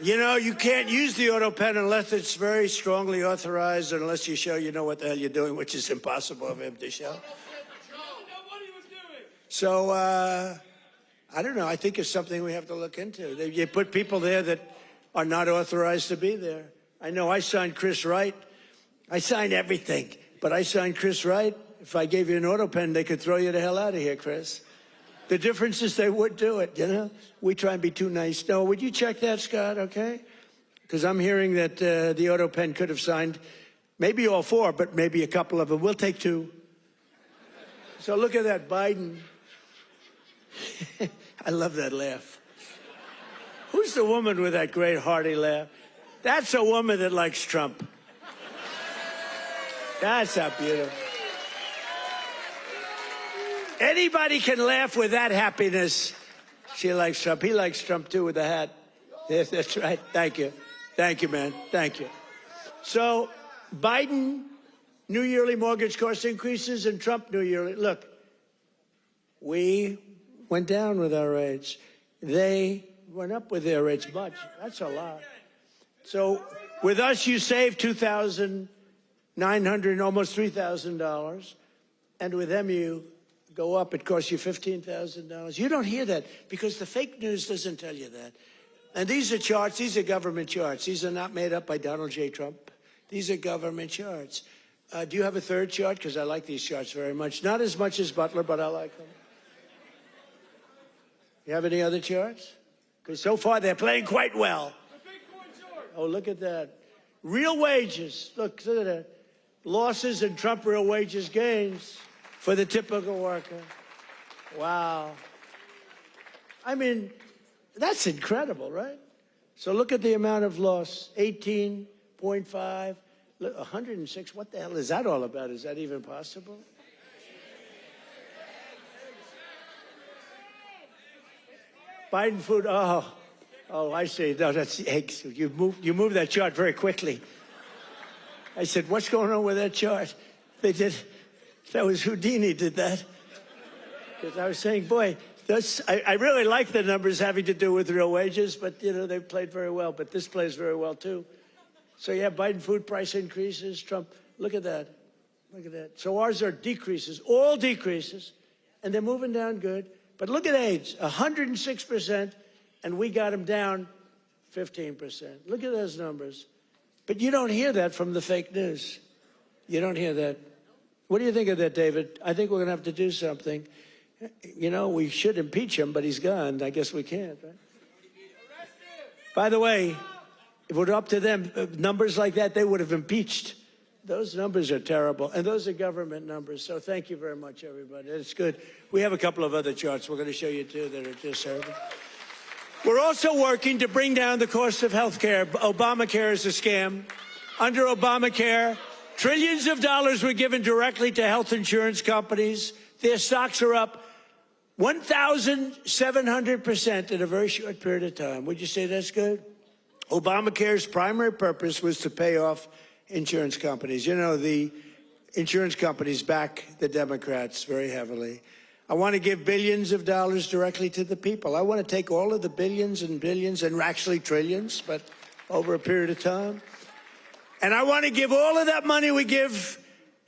[SPEAKER 1] You know, you can't use the auto pen unless it's very strongly authorized, and unless you show you know what the hell you're doing, which is impossible of him to show. So, I don't know. I think it's something we have to look into. You put people there that are not authorized to be there. I know I signed Chris Wright. I signed everything, but I signed Chris Wright. If I gave you an auto pen, they could throw you the hell out of here, Chris. The difference is they would do it, you know? We try and be too nice. No, would you check that, Scott, okay? Because I'm hearing that the auto pen could have signed maybe all 4, but maybe a couple of them. We'll take 2. So look at that, Biden. I love that laugh. Who's the woman with that great hearty laugh? That's a woman that likes Trump. That's how beautiful. Anybody can laugh with that happiness. She likes Trump. He likes Trump, too, with the hat. Yes, that's right. Thank you. Thank you, man. Thank you. So Biden, new yearly mortgage cost increases, and Trump, new yearly. Look, we went down with our rates. They went up with their rates much. That's a lot. So with us, you save $2,900, almost $3,000. And with them, you go up. It costs you $15,000. You don't hear that because the fake news doesn't tell you that. And these are charts. These are government charts. These are not made up by Donald J. Trump. These are government charts. Do you have a third chart? Because I like these charts very much. Not as much as Butler, but I like them. You have any other charts? Because so far they're playing quite well. Oh, look at that. Real wages. Look at that. Losses and Trump real wages gains for the typical worker. Wow. I mean, that's incredible, right? So look at the amount of loss. 18.5, 106. What the hell is that all about? Is that even possible? Biden food, oh, I see. No, that's the eggs. You moved that chart very quickly. I said, what's going on with that chart? They did, that was Houdini did that. Because I was saying, boy, I really like the numbers having to do with real wages, but, you know, they played very well. But this plays very well, too. So you have Biden food price increases, Trump. Look at that. Look at that. So ours are decreases, all decreases, and they're moving down good. But look at AIDS, 106%, and we got them down 15%. Look at those numbers. But you don't hear that from the fake news. You don't hear that. What do you think of that, David? I think we're going to have to do something. You know, we should impeach him, but he's gone. I guess we can't, right? By the way, if it were up to them, numbers like that, they would have impeached. Those numbers are terrible, and those are government numbers. So thank you very much, everybody. It's good. We have a couple of other charts we're going to show you, too, that are just terrible. We're also working to bring down the cost of health care. Obamacare is a scam. Under Obamacare, trillions of dollars were given directly to health insurance companies. Their stocks are up 1,700% in a very short period of time. Would you say that's good? Obamacare's primary purpose was to pay off insurance companies. You know, the insurance companies back the Democrats very heavily. I want to give billions of dollars directly to the people. I want to take all of the billions and billions and actually trillions, but over a period of time. And I want to give all of that money we give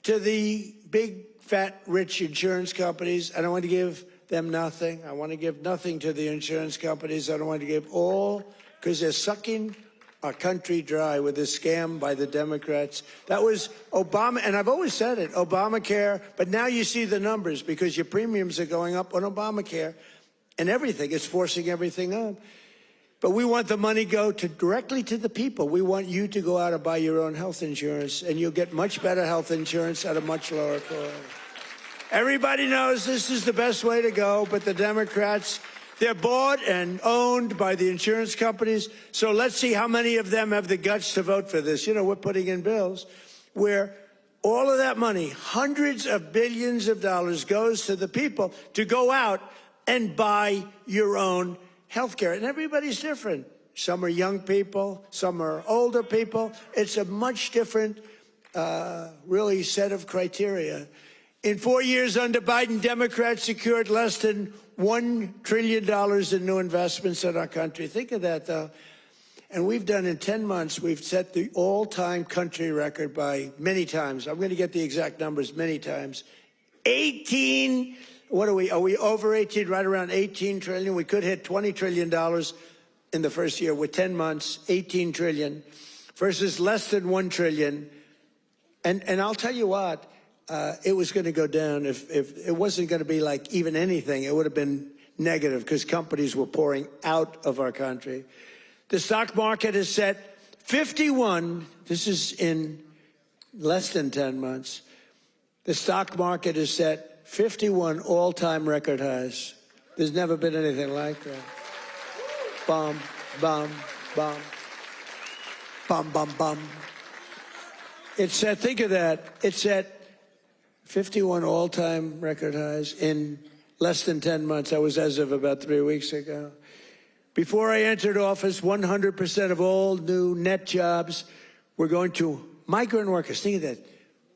[SPEAKER 1] to the big, fat, rich insurance companies. And I want to give them nothing. I want to give nothing to the insurance companies. I don't want to give all because they're sucking our country dry with this scam by the Democrats. That was Obama, and I've always said it, Obamacare, but now you see the numbers because your premiums are going up on Obamacare and everything. It's forcing everything up. But we want the money directly to the people. We want you to go out and buy your own health insurance, and you'll get much better health insurance at a much lower cost. Everybody knows this is the best way to go, but the Democrats, they're bought and owned by the insurance companies. So let's see how many of them have the guts to vote for this. You know, we're putting in bills where all of that money, hundreds of billions of dollars, goes to the people to go out and buy your own health care. And everybody's different. Some are young people, some are older people. It's a much different, really, set of criteria. In 4 years under Biden, Democrats secured less than $1 trillion in new investments in our country. Think of that, though. And we've done in 10 months, we've set the all-time country record by many times. I'm going to get the exact numbers many times. 18, what are we over 18, right around 18 trillion? We could hit $20 trillion in the first year with 10 months, 18 trillion versus less than 1 trillion. And I'll tell you what, it was going to go down if it wasn't going to be like even anything. It would have been negative because companies were pouring out of our country. The stock market has set 51, this is in less than 10 months, the stock market has set 51 all-time record highs. There's never been anything like that. Bum, bum, bum, bum, bum, bum. It's set, think of that, it's set 51 all-time record highs in less than 10 months. That was as of about 3 weeks ago. Before I entered office, 100% of all new net jobs were going to migrant workers. Think of that.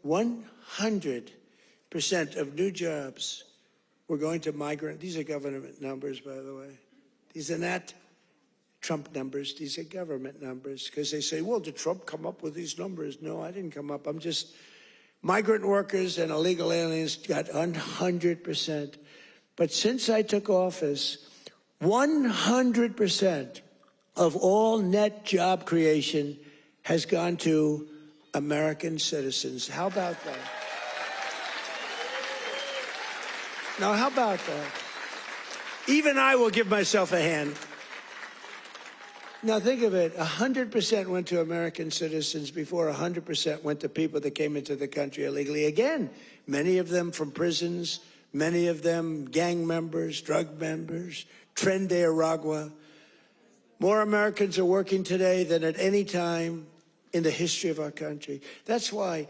[SPEAKER 1] 100% of new jobs were going to migrant. These are government numbers, by the way. These are not Trump numbers. These are government numbers. Because they say, well, did Trump come up with these numbers? No, I didn't come up. I'm just... Migrant workers and illegal aliens got 100%. But since I took office, 100% of all net job creation has gone to American citizens. How about that? Now, how about that? Even I will give myself a hand. Now, think of it. 100% went to American citizens before 100% went to people that came into the country illegally. Again, many of them from prisons, many of them gang members, drug members, Tren de Aragua. More Americans are working today than at any time in the history of our country. That's why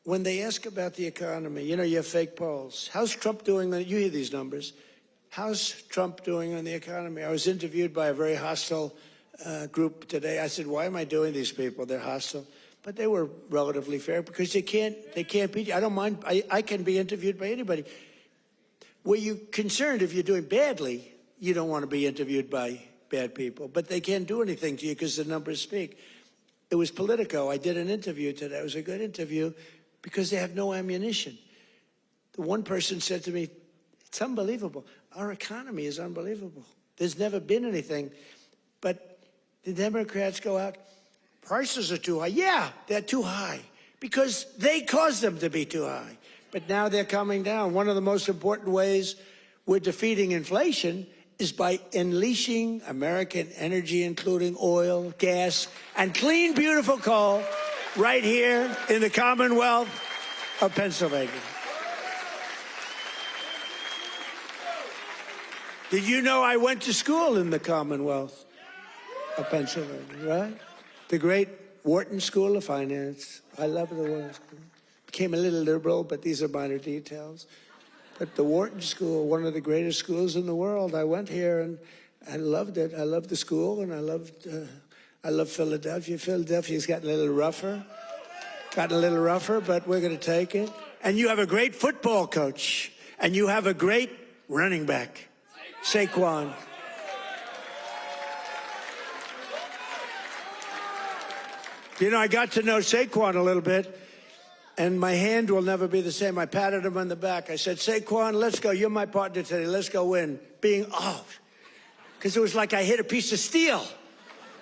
[SPEAKER 1] when they ask about the economy, you know, you have fake polls. How's Trump doing? You hear these numbers. How's Trump doing on the economy? I was interviewed by a very hostile group today. I said, why am I doing these people? They're hostile. But they were relatively fair because they can't beat you. I don't mind. I can be interviewed by anybody. Were you concerned if you're doing badly, you don't want to be interviewed by bad people. But they can't do anything to you because the numbers speak. It was Politico. I did an interview today. It was a good interview because they have no ammunition. The one person said to me, it's unbelievable. Our economy is unbelievable. There's never been anything. But the Democrats go out, prices are too high. Yeah, they're too high because they caused them to be too high. But now they're coming down. One of the most important ways we're defeating inflation is by unleashing American energy, including oil, gas, and clean, beautiful coal right here in the Commonwealth of Pennsylvania. Did you know I went to school in the Commonwealth of Pennsylvania, right? The great Wharton School of Finance. I love the Wharton School. Became a little liberal, but these are minor details. But the Wharton School, one of the greatest schools in the world. I went here and I loved it. I loved the school, and I love Philadelphia. Philadelphia's gotten a little rougher. But we're going to take it. And you have a great football coach, and you have a great running back, Saquon. You know, I got to know Saquon a little bit, and my hand will never be the same. I patted him on the back. I said, Saquon, let's go. You're my partner today. Let's go win. Because it was like I hit a piece of steel.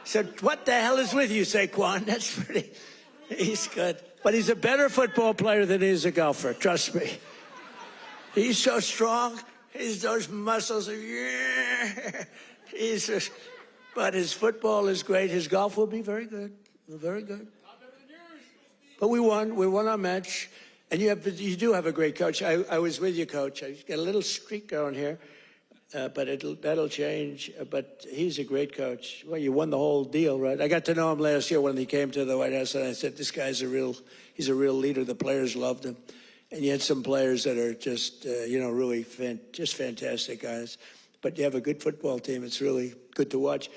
[SPEAKER 1] Said, what the hell is with you, Saquon? That's pretty, he's good. But he's a better football player than he is a golfer, trust me. He's so strong. He's those muscles. Yeah. But his football is great. His golf will be very good. Very good. But we won. We won our match. And you do have a great coach. I was with you, Coach. I got a little streak going here. But that'll change. But he's a great coach. Well, you won the whole deal, right? I got to know him last year when he came to the White House, and I said, this guy's he's a real leader. The players loved him. And you had some players that are just, really just fantastic guys. But you have a good football team. It's really good to watch.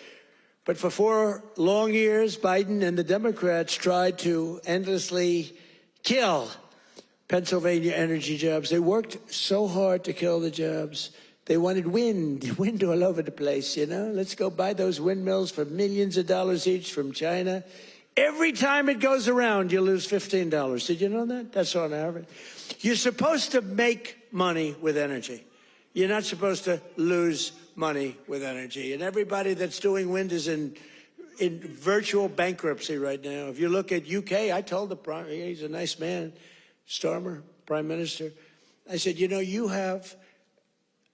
[SPEAKER 1] But for 4 long years, Biden and the Democrats tried to endlessly kill Pennsylvania energy jobs. They worked so hard to kill the jobs. They wanted wind all over the place, Let's go buy those windmills for millions of dollars each from China. Every time it goes around, you lose $15. Did you know that? That's on average. You're supposed to make money with energy. You're not supposed to lose money with energy. And everybody that's doing wind is in virtual bankruptcy right now. If you look at UK, I told he's a nice man, Starmer, Prime Minister. I said, you have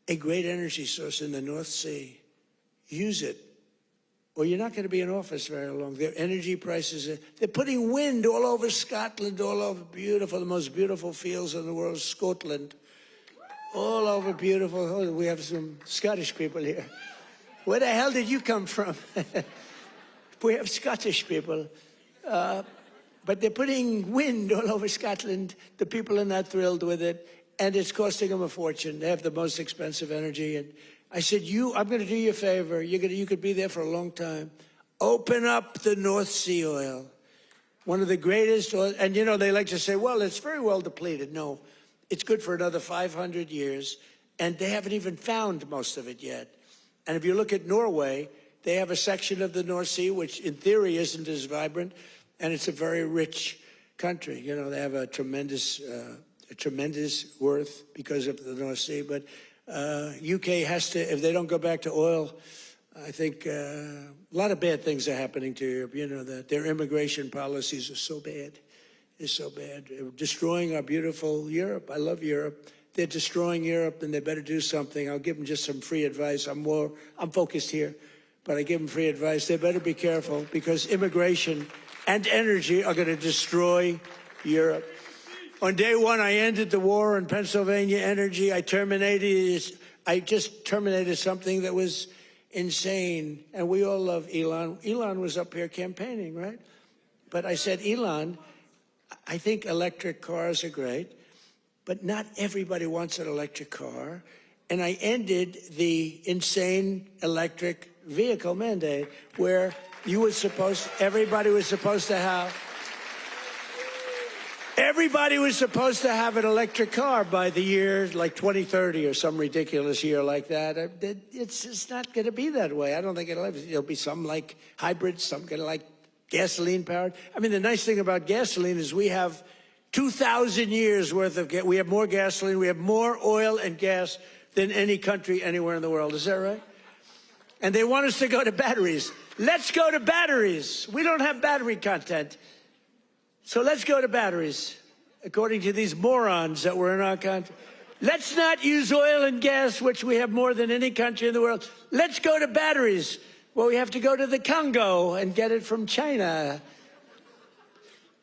[SPEAKER 1] a great energy source in the North Sea. Use it, or you're not going to be in office very long. Their energy prices, they're putting wind all over Scotland, all over the most beautiful fields in the world, Scotland. All over beautiful. Oh, we have some Scottish people here. Where the hell did you come from? We have Scottish people. But they're putting wind all over Scotland. The people are not thrilled with it. And it's costing them a fortune. They have the most expensive energy. And I said, I'm going to do you a favor. You could be there for a long time. Open up the North Sea oil. One of the greatest oil. And, they like to say, well, it's very well depleted. No, it's good for another 500 years. And they haven't even found most of it yet. And if you look at Norway, they have a section of the North Sea, which in theory isn't as vibrant. And it's a very rich country. They have a tremendous worth because of the North Sea. But UK has to, if they don't go back to oil, I think a lot of bad things are happening to Europe. That their immigration policies are so bad. It's so bad. They're destroying our beautiful Europe. I love Europe. They're destroying Europe, and they better do something. I'll give them just some free advice. I'm focused here, but I give them free advice. They better be careful because immigration and energy are going to destroy Europe. On day one, I ended the war on Pennsylvania energy. I just terminated something that was insane. And we all love Elon. Elon was up here campaigning, right? But I said, Elon, I think electric cars are great, but not everybody wants an electric car. And I ended the insane electric vehicle mandate where everybody was supposed to have an electric car by the year like 2030 or some ridiculous year like that. It's just not going to be that way. I don't think it'll be some like hybrids, some kind of like gasoline powered. I mean, the nice thing about gasoline is we have 2,000 years worth of we have more gasoline, we have more oil and gas than any country anywhere in the world. Is that right? And they want us to go to batteries. Let's go to batteries. We don't have battery content. So let's go to batteries, according to these morons that were in our country. Let's not use oil and gas, which we have more than any country in the world. Let's go to batteries. Well, we have to go to the Congo and get it from China.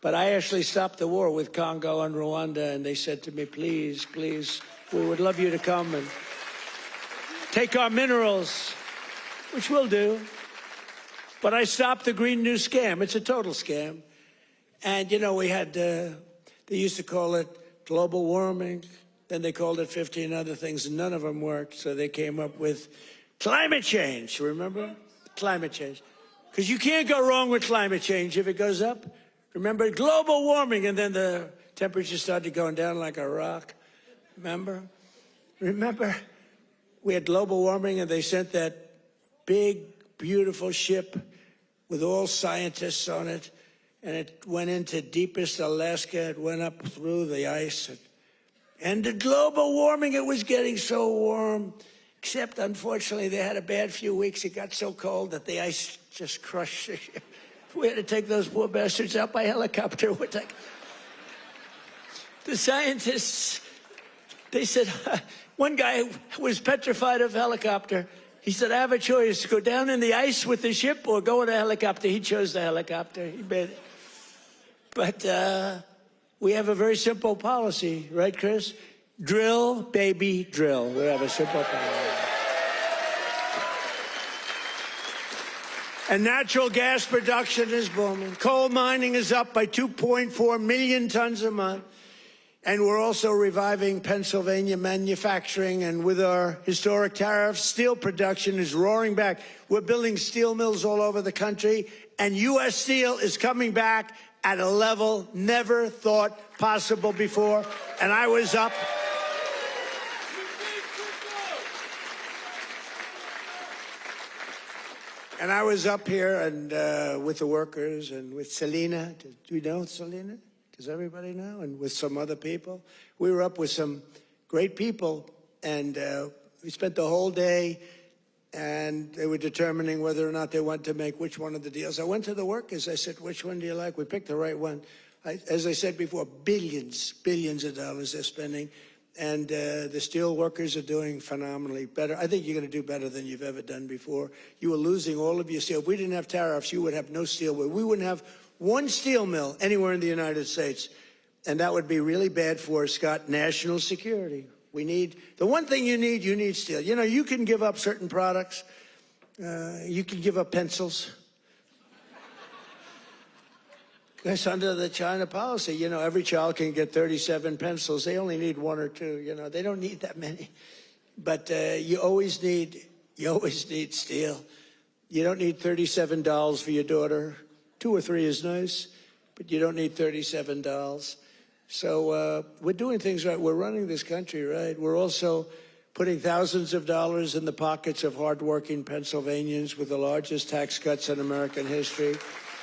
[SPEAKER 1] But I actually stopped the war with Congo and Rwanda, and they said to me, please, please, we would love you to come and take our minerals, which we'll do. But I stopped the Green New Scam. It's a total scam. And, we had, they used to call it global warming. Then they called it 15 other things, and none of them worked. So they came up with climate change, remember? Climate change. Because you can't go wrong with climate change if it goes up. Remember, global warming, and then the temperature started going down like a rock. Remember? We had global warming, and they sent that big, beautiful ship with all scientists on it, and it went into deepest Alaska. It went up through the ice. And the global warming, it was getting so warm. Except, unfortunately, they had a bad few weeks. It got so cold that the ice just crushed the ship. We had to take those poor bastards out by helicopter. The scientists, they said, one guy was petrified of helicopter. He said, I have a choice, go down in the ice with the ship or go in a helicopter. He chose the helicopter. He made it. But we have a very simple policy, right, Chris? Drill, baby, drill. We have a simple policy. And natural gas production is booming. Coal mining is up by 2.4 million tons a month. And we're also reviving Pennsylvania manufacturing. And with our historic tariffs, steel production is roaring back. We're building steel mills all over the country. And U.S. Steel is coming back at a level never thought possible before. And I was up. And I was up here and with the workers and with Selena. Do you know Selena? Does everybody know? And with some other people. We were up with some great people, and we spent the whole day, and they were determining whether or not they want to make which one of the deals. I went to the workers. I said, which one do you like? We picked the right one. As I said before, billions of dollars they're spending. And the steel workers are doing phenomenally better. I think you're going to do better than you've ever done before. You were losing all of your steel. If we didn't have tariffs, you would have no steel. We wouldn't have one steel mill anywhere in the United States. And that would be really bad for, Scott, national security. We need, the one thing you need steel. You know, you can give up certain products. You can give up pencils. Because under the China policy, you know, every child can get 37 pencils. They only need one or two, you know. They don't need that many. But you always need steel. You don't need 37 dolls for your daughter. 2 or 3 is nice, but you don't need 37 dolls. So we're doing things right. We're running this country right. We're also putting thousands of dollars in the pockets of hardworking Pennsylvanians with the largest tax cuts in American history.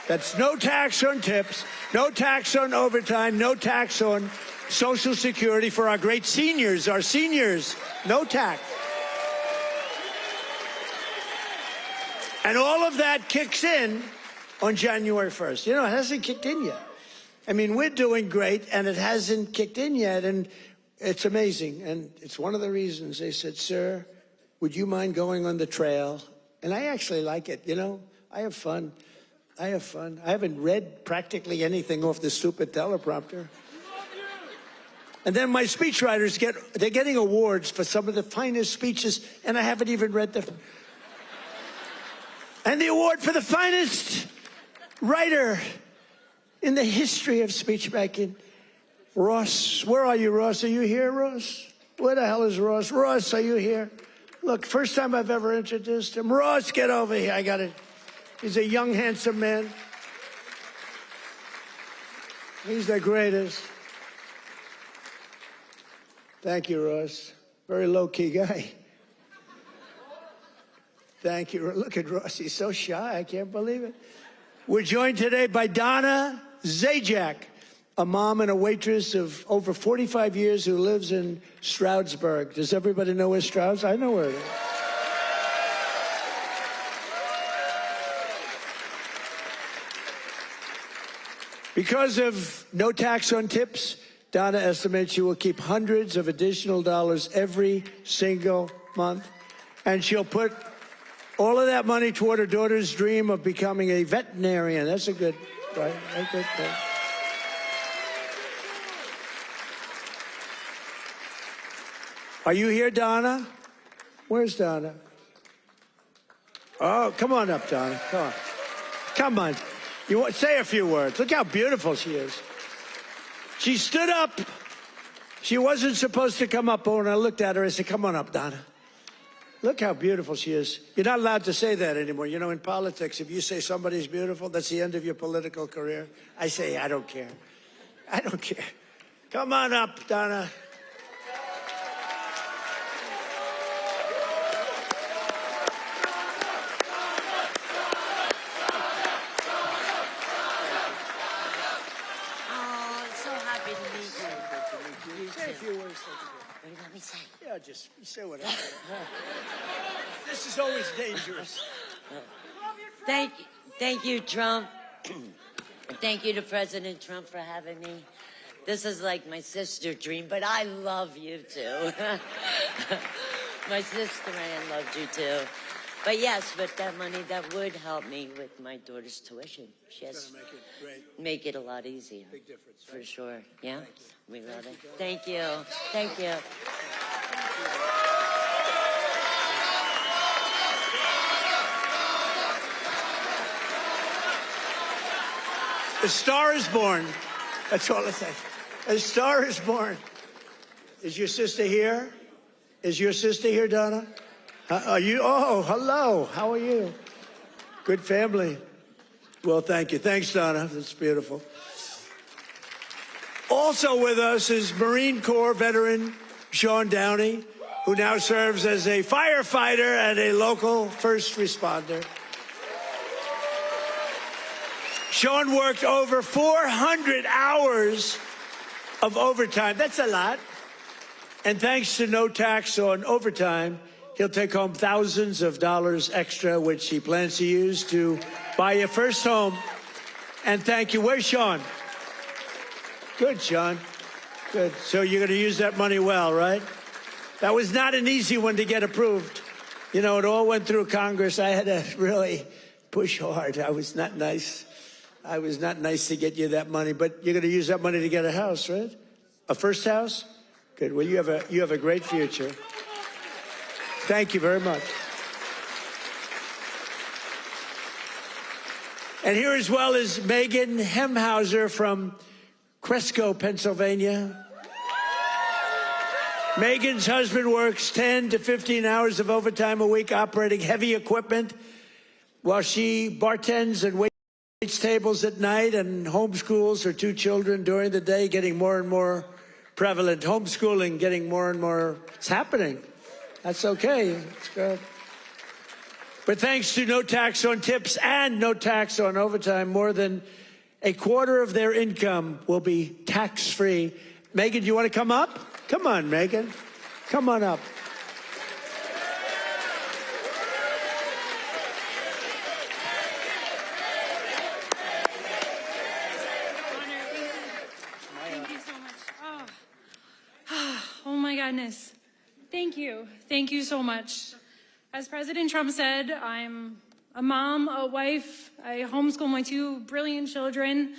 [SPEAKER 1] That's no tax on tips, no tax on overtime, no tax on Social Security for our great seniors, no tax. And all of that kicks in on January 1st. You know, it hasn't kicked in yet. I mean, we're doing great, and it hasn't kicked in yet, and it's amazing. And it's one of the reasons they said, sir, would you mind going on the trail? And I actually like it, you know. I have fun. I haven't read practically anything off the stupid teleprompter. And then my speechwriters they're getting awards for some of the finest speeches, and I haven't even read them. And the award for the finest writer in the history of speech making, Ross. Where are you, Ross? Are you here, Ross? Where the hell is Ross? Ross, are you here? Look, first time I've ever introduced him. Ross, get over here. I got it. He's a young, handsome man. He's the greatest. Thank you, Ross. Very low-key guy. Thank you. Look at Ross. He's so shy. I can't believe it. We're joined today by Donna Zajac, a mom and a waitress of over 45 years who lives in Stroudsburg. Does everybody know where Strouds? I know where it is. Because of no tax on tips, Donna estimates she will keep hundreds of additional dollars every single month. And she'll put all of that money toward her daughter's dream of becoming a veterinarian. That's a good, right? A good thing. Are you here, Donna? Where's Donna? Oh, come on up, Donna. Come on. Come on. You want, say a few words. Look how beautiful she is. She stood up. She wasn't supposed to come up, but when I looked at her, I said, come on up, Donna. Look how beautiful she is. You're not allowed to say that anymore. You know, in politics, if you say somebody's beautiful, that's the end of your political career. I say, I don't care. I don't care. Come on up, Donna. Say a few words.
[SPEAKER 2] What do you want me to say?
[SPEAKER 1] Yeah, just say whatever. This is always dangerous.
[SPEAKER 2] Thank you, Trump. Thank you to President Trump for having me. This is like my sister dream, but I love you too. My sister Ann loved you too. But yes, with that money, that would help me with my daughter's tuition. Yes, make it a lot easier.
[SPEAKER 1] Big difference.
[SPEAKER 2] For sure. Yeah, we love it. Thank you. Thank you.
[SPEAKER 1] A star is born. That's all I say. A star is born. Is your sister here? Is your sister here, Donna? Are you? Oh, hello. How are you? Good family. Well, thank you. Thanks, Donna. That's beautiful. Also with us is Marine Corps veteran Sean Downey, who now serves as a firefighter and a local first responder. Sean worked over 400 hours of overtime. That's a lot. And thanks to no tax on overtime, he'll take home thousands of dollars extra, which he plans to use to buy your first home. And thank you. Where's Sean? Good, Sean. Good. So you're going to use that money well, right? That was not an easy one to get approved. You know, it all went through Congress. I had to really push hard. I was not nice. I was not nice to get you that money, but you're going to use that money to get a house, right? A first house? Good. Well, you have a great future. Thank you very much. And here as well is Megan Hemhauser from Cresco, Pennsylvania. Megan's husband works 10 to 15 hours of overtime a week operating heavy equipment while she bartends and waits tables at night and homeschools her two children during the day, getting more and more prevalent. Homeschooling getting more and more. It's happening. That's okay. It's good. But thanks to no tax on tips and no tax on overtime, more than a quarter of their income will be tax-free. Megan, do you want to come up? Come on, Megan. Come on up.
[SPEAKER 3] Thank you so much. Oh my goodness. Thank you. Thank you so much. As President Trump said, I'm a mom, a wife. I homeschool my two brilliant children.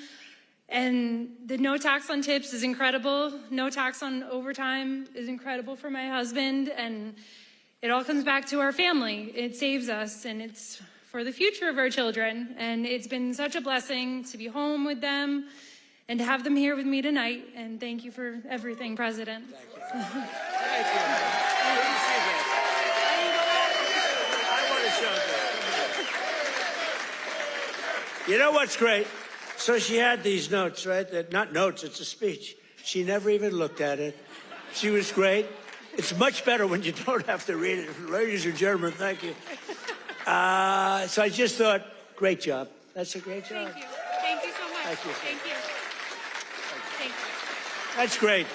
[SPEAKER 3] And the no tax on tips is incredible. No tax on overtime is incredible for my husband. And it all comes back to our family. It saves us, and it's for the future of our children. And it's been such a blessing to be home with them and to have them here with me tonight. And thank you for everything, President.
[SPEAKER 1] Thank you. Thank you. Good to see that. I want to show that. You know what's great? So she had these notes, right? Not notes, it's a speech. She never even looked at it. She was great. It's much better when you don't have to read it. Ladies and gentlemen, thank you. So I just thought, great job. That's a great job.
[SPEAKER 3] Thank you. Thank you so much.
[SPEAKER 1] Thank you.
[SPEAKER 3] Thank you. Thank you.
[SPEAKER 1] That's great.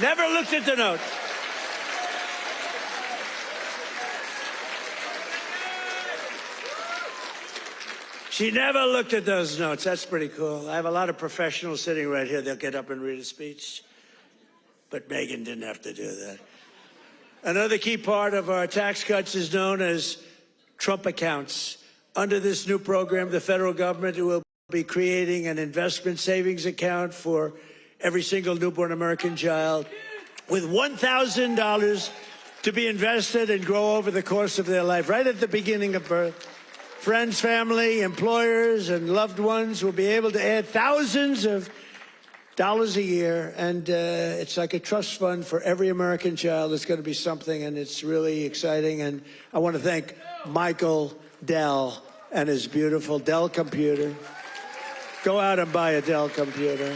[SPEAKER 1] Never looked at the notes. She never looked at those notes. That's pretty cool. I have a lot of professionals sitting right here. They'll get up and read a speech. But Megan didn't have to do that. Another key part of our tax cuts is known as Trump accounts. Under this new program, the federal government will be creating an investment savings account for every single newborn American child with $1,000 to be invested and grow over the course of their life, right at the beginning of birth. Friends, family, employers, and loved ones will be able to add thousands of dollars a year, and it's like a trust fund for every American child. It's going to be something, and it's really exciting. And I want to thank Michael Dell and his beautiful Dell computer. Go out and buy a Dell computer.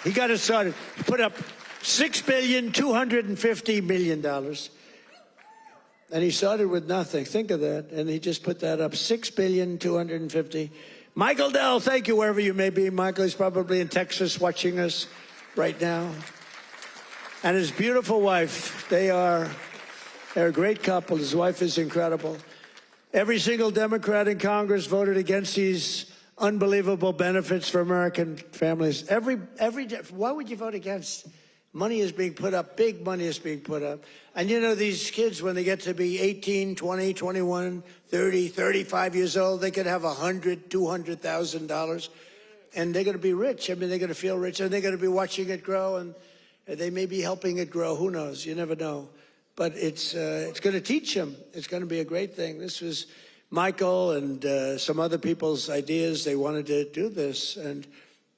[SPEAKER 1] He got it started. He put up $6.25 billion. And he started with nothing. Think of that. And he just put that up, $6.25 billion. Michael Dell, thank you wherever you may be. Michael is probably in Texas watching us right now. And his beautiful wife, they are They're a great couple. His wife is incredible. Every single Democrat in Congress voted against these unbelievable benefits for American families. Why would you vote against? Money is being put up. Big money is being put up. And you know, these kids, when they get to be 18, 20, 21, 30, 35 years old, they could have $100,000, $200,000. And they're going to be rich. I mean, they're going to feel rich, and they're going to be watching it grow, and they may be helping it grow. Who knows? You never know. But it's going to teach them. It's going to be a great thing. This was Michael and some other people's ideas. They wanted to do this, and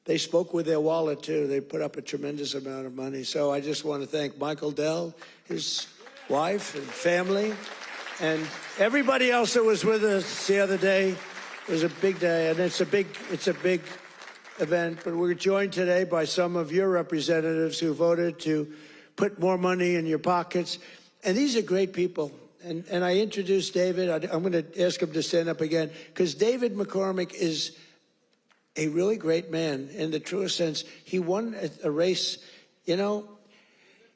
[SPEAKER 1] they spoke with their wallet, too. They put up a tremendous amount of money. So I just want to thank Michael Dell, his wife and family, and everybody else that was with us the other day. It was a big day, and it's a big event. But we're joined today by some of your representatives who voted to put more money in your pockets. And these are great people. And I introduced David. I'm going to ask him to stand up again, because David McCormick is a really great man in the truest sense. He won a race. You know,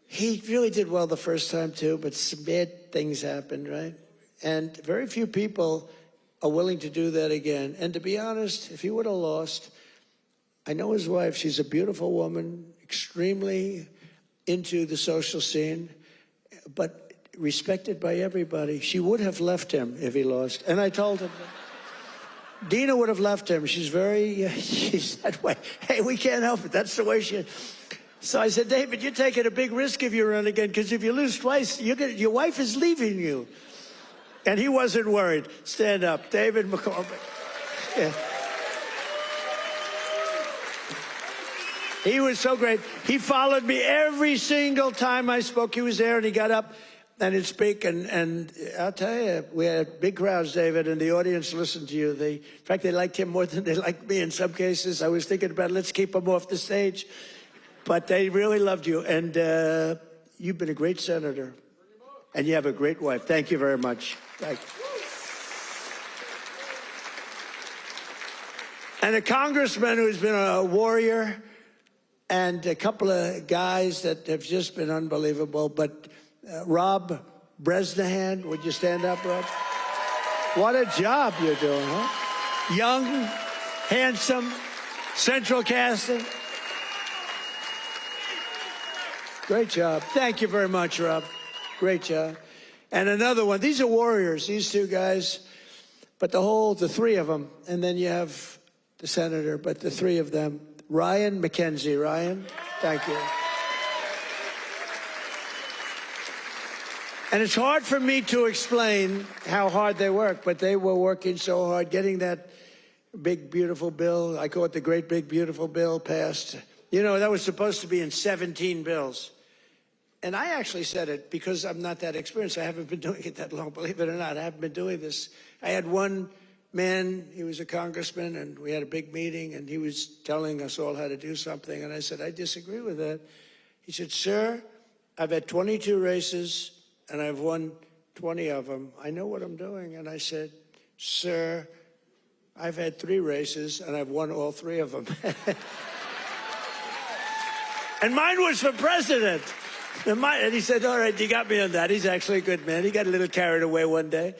[SPEAKER 1] he really did well the first time, too, but some bad things happened, right? And very few people are willing to do that again. And to be honest, if he would have lost, I know his wife. She's a beautiful woman, extremely into the social scene, but respected by everybody. She would have left him if he lost. And I told him that. Dina would have left him. She's that way. Hey, we can't help it. That's the way she is. So I said, David, you're taking a big risk if you run again, because if you lose twice, your wife is leaving you. And he wasn't worried. Stand up. David McCormick. Yeah. He was so great. He followed me every single time I spoke. He was there, and he got up and he'd speak. And I'll tell you, we had big crowds, David, and the audience listened to you. In fact, they liked him more than they liked me in some cases. I was thinking about, let's keep him off the stage. But they really loved you. And you've been a great senator. And you have a great wife. Thank you very much. Thank you. And a congressman who's been a warrior, and a couple of guys that have just been unbelievable. But Rob Bresnahan, would you stand up, Rob? What a job you're doing, huh? Young, handsome, central casting. Great job. Thank you very much, Rob. Great job. And another one. These are warriors, these two guys. But the three of them. And then you have the senator, but the three of them. Ryan McKenzie. Ryan, thank you. And it's hard for me to explain how hard they work, but they were working so hard getting that big, beautiful bill. I call it the great, big, beautiful bill passed. You know, that was supposed to be in 17 bills. And I actually said it because I'm not that experienced. I haven't been doing it that long, believe it or not. I haven't been doing this. I had one man, he was a congressman, and we had a big meeting, and he was telling us all how to do something. And I said, I disagree with that. He said, sir, I've had 22 races, and I've won 20 of them. I know what I'm doing. And I said, sir, I've had 3 races, and I've won all 3 of them. And mine was for president. And he said, all right, you got me on that. He's actually a good man. He got a little carried away one day.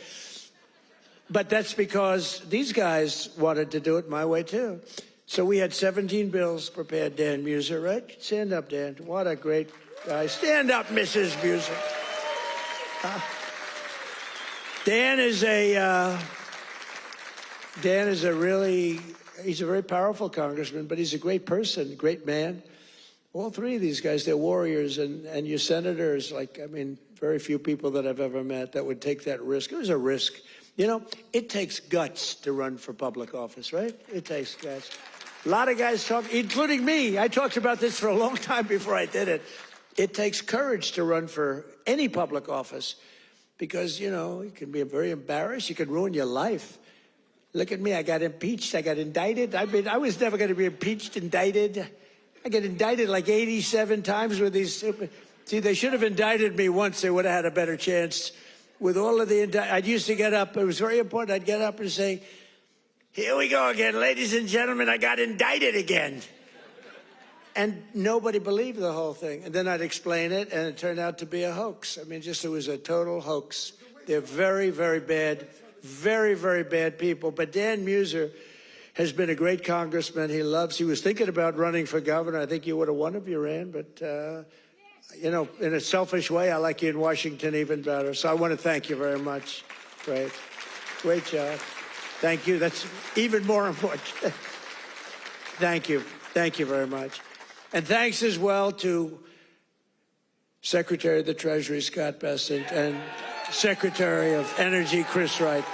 [SPEAKER 1] But that's because these guys wanted to do it my way, too. So we had 17 bills prepared. Dan Muser, right? Stand up, Dan. What a great guy. Stand up, Mrs. Muser. Dan is he's a very powerful congressman, but he's a great person, great man. All 3 of these guys, they're warriors, and your senators, very few people that I've ever met that would take that risk. It was a risk. You know, it takes guts to run for public office, right? It takes guts. A lot of guys talk, including me. I talked about this for a long time before I did it. It takes courage to run for any public office because, you know, you can be very embarrassed. You can ruin your life. Look at me. I got impeached. I got indicted. I was never going to be impeached, indicted. I get indicted like 87 times with these stupid... See, they should have indicted me once. They would have had a better chance. With all of the... I used to get up. It was very important. I'd get up and say, here we go again. Ladies and gentlemen, I got indicted again. And nobody believed the whole thing. And then I'd explain it, and it turned out to be a hoax. I mean, it was a total hoax. They're very, very bad, very, very bad people. But Dan Muser has been a great congressman. He was thinking about running for governor. I think you would have won if you ran. But, you know, in a selfish way, I like you in Washington even better. So I want to thank you very much. Great. Great job. Thank you. That's even more important. Thank you. Thank you very much. And thanks as well to Secretary of the Treasury, Scott Bessent, and Secretary of Energy, Chris Wright.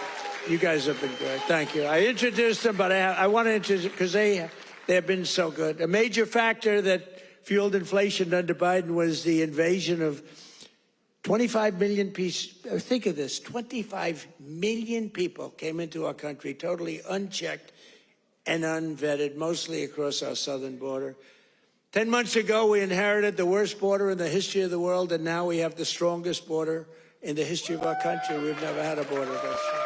[SPEAKER 1] You guys have been great. Thank you. I introduced them, but I want to introduce because they have been so good. A major factor that fueled inflation under Biden was the invasion of 25 million people. Think of this. 25 million people came into our country totally unchecked and unvetted, mostly across our southern border. 10 months ago, we inherited the worst border in the history of the world, and now we have the strongest border in the history of our country. We've never had a border this strong.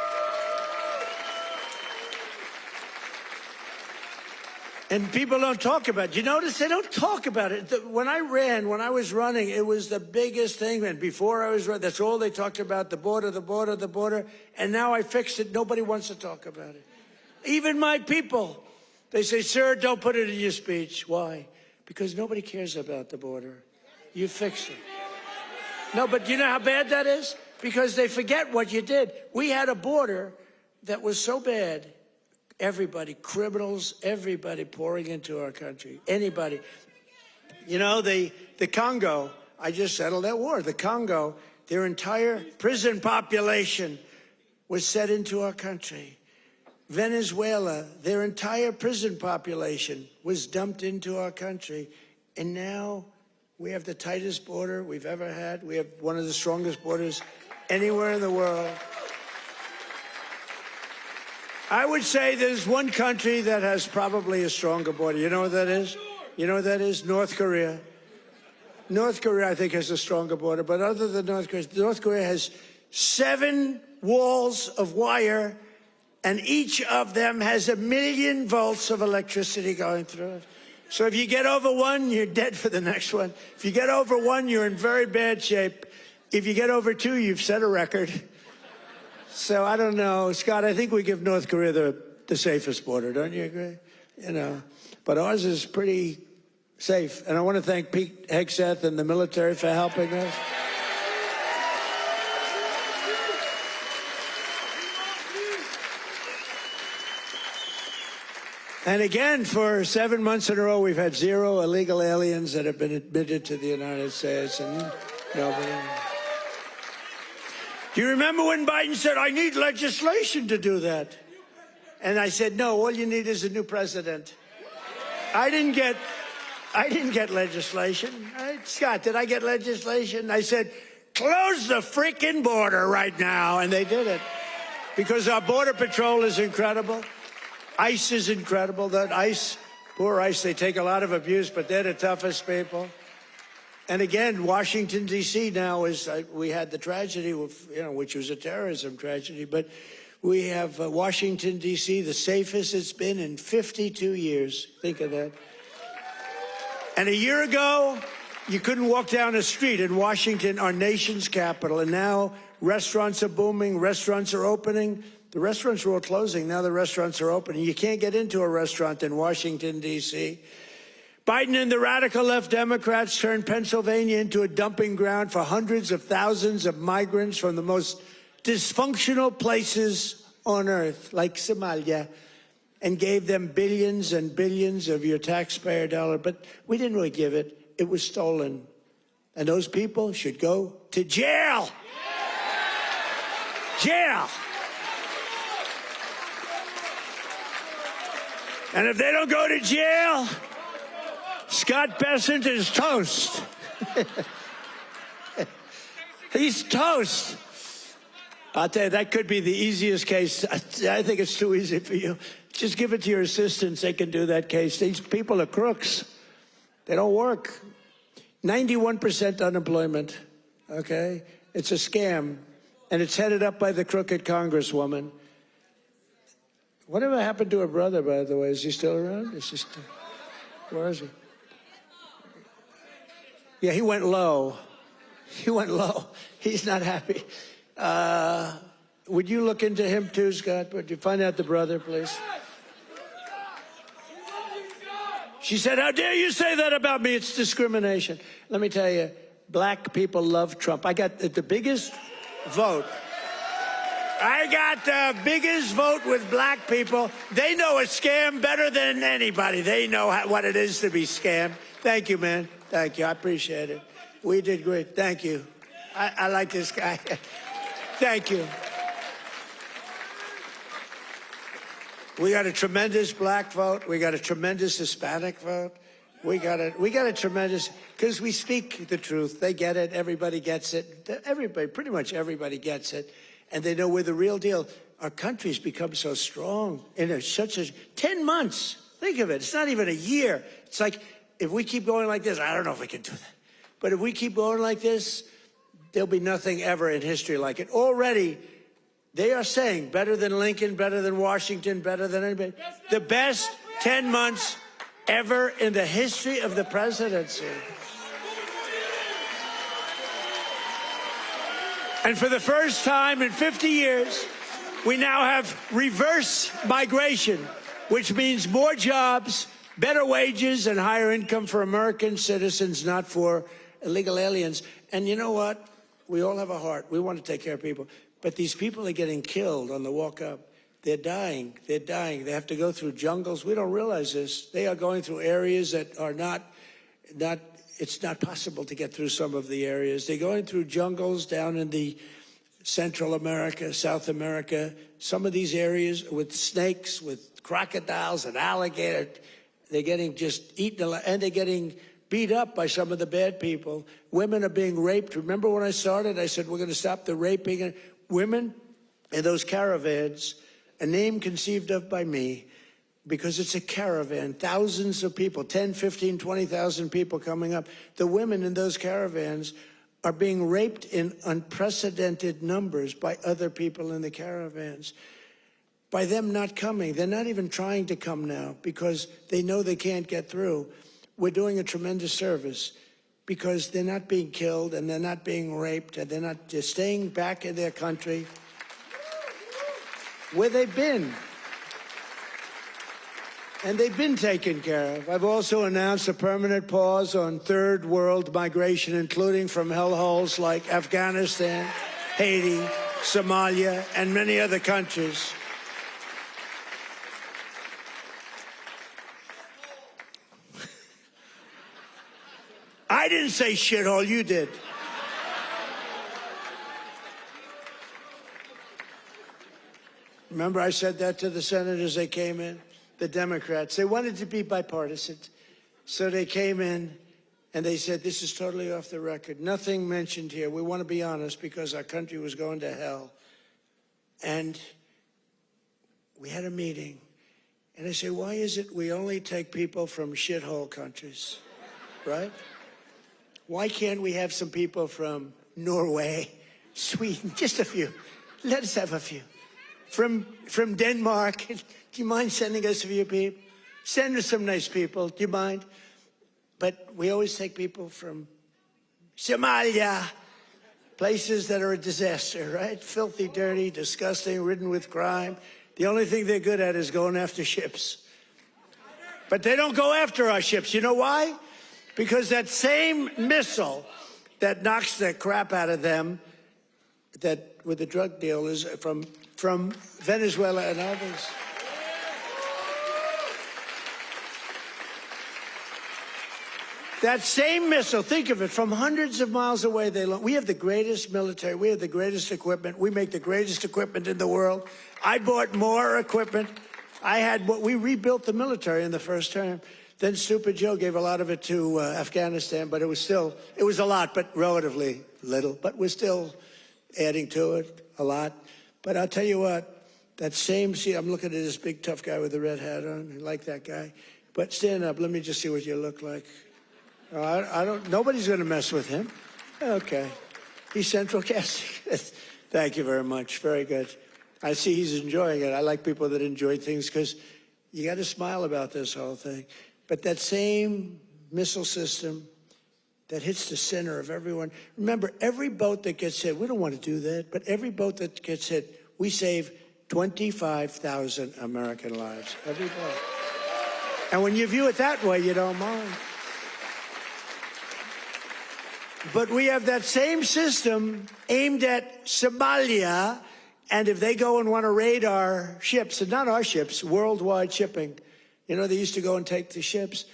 [SPEAKER 1] And people don't talk about it. You notice they don't talk about it. When I was running, it was the biggest thing. And before I was running, that's all they talked about, the border, the border, the border. And now I fixed it. Nobody wants to talk about it. Even my people. They say, sir, don't put it in your speech. Why? Because nobody cares about the border. You fixed it. No, but you know how bad that is? Because they forget what you did. We had a border that was so bad. Everybody, criminals, everybody pouring into our country. Anybody. You know, the Congo, I just settled that war. The Congo, their entire prison population was set into our country. Venezuela, their entire prison population was dumped into our country. And now we have the tightest border we've ever had. We have one of the strongest borders anywhere in the world. I would say there's one country that has probably a stronger border. You know what that is? You know what that is? North Korea. North Korea, I think, has a stronger border. But other than North Korea has 7 walls of wire, and each of them has 1 million volts of electricity going through it. So if you get over one, you're dead for the next one. If you get over one, you're in very bad shape. If you get over 2, you've set a record. So I don't know, Scott, I think we give North Korea the safest border. Don't you agree? You know, but ours is pretty safe. And I want to thank Pete Hegseth and the military for helping us. And again, for 7 months in a row, we've had 0 illegal aliens that have been admitted to the United States, and nobody. Do you remember when Biden said, I need legislation to do that? And I said, no, all you need is a new president. I didn't get legislation. Scott, did I get legislation? I said, close the freaking border right now. And they did it. Because our Border Patrol is incredible. ICE is incredible. That ICE, poor ICE, they take a lot of abuse, but they're the toughest people. And again, Washington, D.C. now is, we had the tragedy, which was a terrorism tragedy, but we have Washington, D.C., the safest it's been in 52 years. Think of that. And a year ago, you couldn't walk down a street in Washington, our nation's capital, and now restaurants are booming, restaurants are opening. The restaurants were all closing, now the restaurants are opening. You can't get into a restaurant in Washington, D.C. Biden and the radical left Democrats turned Pennsylvania into a dumping ground for hundreds of thousands of migrants from the most dysfunctional places on earth, like Somalia, and gave them billions and billions of your taxpayer dollar. But we didn't really give it. It was stolen. And those people should go to jail. Jail. And if they don't go to jail, Scott Bessent is toast. He's toast. I'll tell you, that could be the easiest case. I think it's too easy for you. Just give it to your assistants. They can do that case. These people are crooks. They don't work. 91% unemployment, okay? It's a scam, and it's headed up by the crooked Congresswoman. Whatever happened to her brother, by the way? Is he still around? Where is he? Yeah, he went low. He went low. He's not happy. Would you look into him too, Scott? Would you find out the brother, please? She said, how dare you say that about me? It's discrimination. Let me tell you, black people love Trump. I got the biggest vote. I got the biggest vote with black people. They know a scam better than anybody. They know what it is to be scammed. Thank you, man. Thank you. I appreciate it. We did great. Thank you. I like this guy. Thank you. We got a tremendous black vote. We got a tremendous Hispanic vote. We got a tremendous, because we speak the truth. They get it. Everybody gets it. Everybody, pretty much everybody gets it. And they know we're the real deal. Our country's become so strong in such a 10 months. Think of it. It's not even a year. It's like, if we keep going like this, I don't know if we can do that. But if we keep going like this, there'll be nothing ever in history like it. Already, they are saying better than Lincoln, better than Washington, better than anybody. The best 10 months ever in the history of the presidency. And for the first time in 50 years, we now have reverse migration, which means more jobs, better wages, and higher income for American citizens, not for illegal aliens. And you know what? We all have a heart. We want to take care of people. But these people are getting killed on the walk up. They're dying. They're dying. They have to go through jungles. We don't realize this. They are going through areas that are it's not possible to get through some of the areas. They're going through jungles down in the Central America, South America, some of these areas with snakes, with crocodiles and alligators. They're getting just eaten, and they're getting beat up by some of the bad people. Women are being raped. Remember when I started, I said, we're going to stop the raping. Women in those caravans, a name conceived of by me, because it's a caravan, thousands of people, 10, 15, 20,000 people coming up. The women in those caravans are being raped in unprecedented numbers by other people in the caravans. By them not coming, they're not even trying to come now because they know they can't get through. We're doing a tremendous service because they're not being killed and they're not being raped and they're staying back in their country where they've been. And they've been taken care of. I've also announced a permanent pause on third world migration, including from hellholes like Afghanistan, Haiti, Somalia, and many other countries. I didn't say shithole, you did. Remember I said that to the senators they came in? The Democrats. They wanted to be bipartisan. So they came in and they said, this is totally off the record. Nothing mentioned here. We want to be honest because our country was going to hell. And we had a meeting. And I say, why is it we only take people from shithole countries, right? Why can't we have some people from Norway, Sweden, just a few? Let us have a few. From Denmark. Do you mind sending us a few people? Send us some nice people. Do you mind? But we always take people from Somalia, places that are a disaster, right? Filthy, dirty, disgusting, ridden with crime. The only thing they're good at is going after ships. But they don't go after our ships. You know why? Because that same missile that knocks the crap out of them, that with the drug dealers from Venezuela and others. That same missile, think of it, from hundreds of miles away, we have the greatest military, we have the greatest equipment, we make the greatest equipment in the world. I bought more equipment. We rebuilt the military in the first term. Then Stupid Joe gave a lot of it to Afghanistan, but it was a lot, but relatively little. But we're still adding to it a lot. But I'll tell you what, I'm looking at this big tough guy with the red hat on. I like that guy. But stand up, let me just see what you look like. Nobody's going to mess with him. Okay. He's central casting. Thank you very much. Very good. I see he's enjoying it. I like people that enjoy things because you got to smile about this whole thing. But that same missile system that hits the center of everyone. Remember, every boat that gets hit, we don't want to do that, but every boat that gets hit, we save 25,000 American lives. Every boat. And when you view it that way, you don't mind. But we have that same system aimed at Somalia, and if they go and want to raid our ships, and not our ships, worldwide shipping, you know, they used to go and take the ships.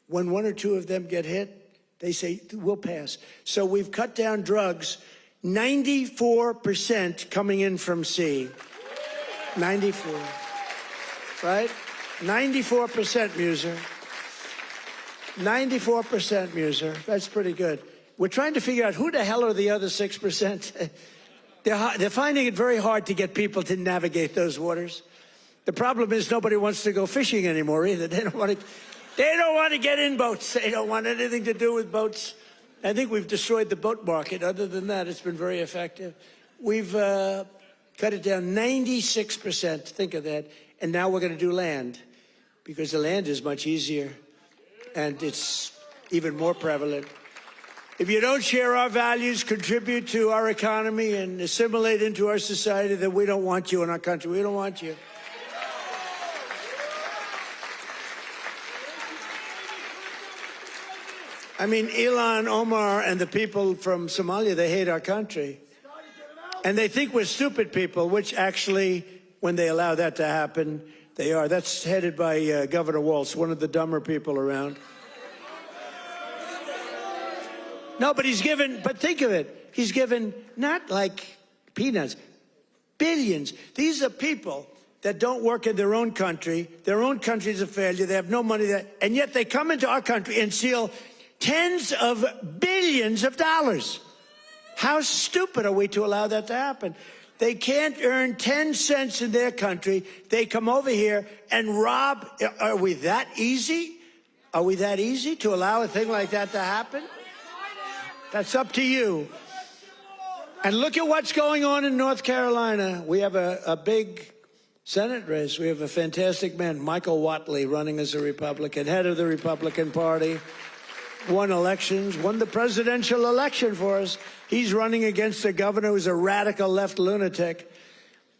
[SPEAKER 1] When one or two of them get hit, they say, we'll pass. So we've cut down drugs, 94% coming in from sea. 94, right? 94%, Muser. 94%, Muser. That's pretty good. We're trying to figure out who the hell are the other 6%. They're finding it very hard to get people to navigate those waters. The problem is nobody wants to go fishing anymore either. They don't want to get in boats. They don't want anything to do with boats. I think we've destroyed the boat market. Other than that, it's been very effective. We've cut it down 96%. Think of that. And now we're going to do land, because the land is much easier, and it's even more prevalent. If you don't share our values, contribute to our economy, and assimilate into our society, then we don't want you in our country. We don't want you. I mean, Ilhan Omar and the people from Somalia, they hate our country. And they think we're stupid people, which actually, when they allow that to happen, they are. That's headed by Governor Walz, one of the dumber people around. No, but think of it. He's given not like peanuts, billions. These are people that don't work in their own country. Their own country's a failure. They have no money there. And yet they come into our country and steal tens of billions of dollars. How stupid are we to allow that to happen? They can't earn 10 cents in their country. They come over here and rob. Are we that easy? Are we that easy to allow a thing like that to happen? That's up to you. And look at what's going on in North Carolina. We have a big Senate race. We have a fantastic man, Michael Whatley, running as a Republican, head of the Republican Party. Won elections, won the presidential election for us. He's running against a governor who's a radical left lunatic.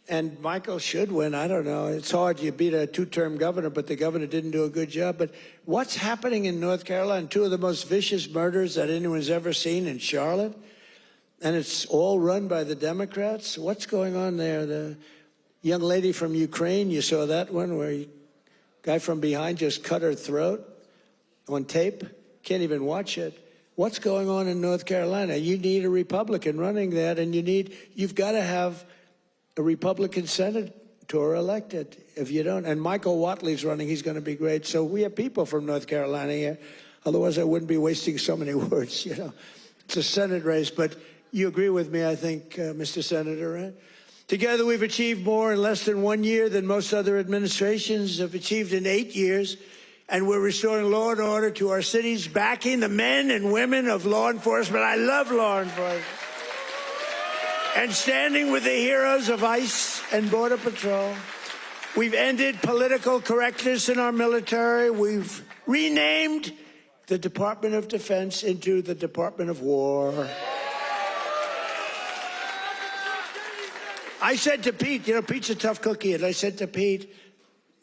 [SPEAKER 1] And Michael should win. I don't know. It's hard. You beat a two-term governor, but the governor didn't do a good job. But what's happening in North Carolina? Two of the most vicious murders that anyone's ever seen in Charlotte. And it's all run by the Democrats. What's going on there? The young lady from Ukraine, you saw that one where a guy from behind just cut her throat on tape. Can't even watch it. What's going on in North Carolina? You need a Republican running that, and you've got to have a Republican senator elected. If you don't, and Michael Whatley's running, he's going to be great. So we have people from North Carolina here. Otherwise, I wouldn't be wasting so many words, you know. It's a Senate race, but you agree with me, I think, Mr. Senator, right? Together, we've achieved more in less than 1 year than most other administrations have achieved in 8 years. And we're restoring law and order to our cities, backing the men and women of law enforcement. I love law enforcement. And standing with the heroes of ICE and Border Patrol. We've ended political correctness in our military. We've renamed the Department of Defense into the Department of War. I said to Pete, you know, Pete's a tough cookie, and I said to Pete,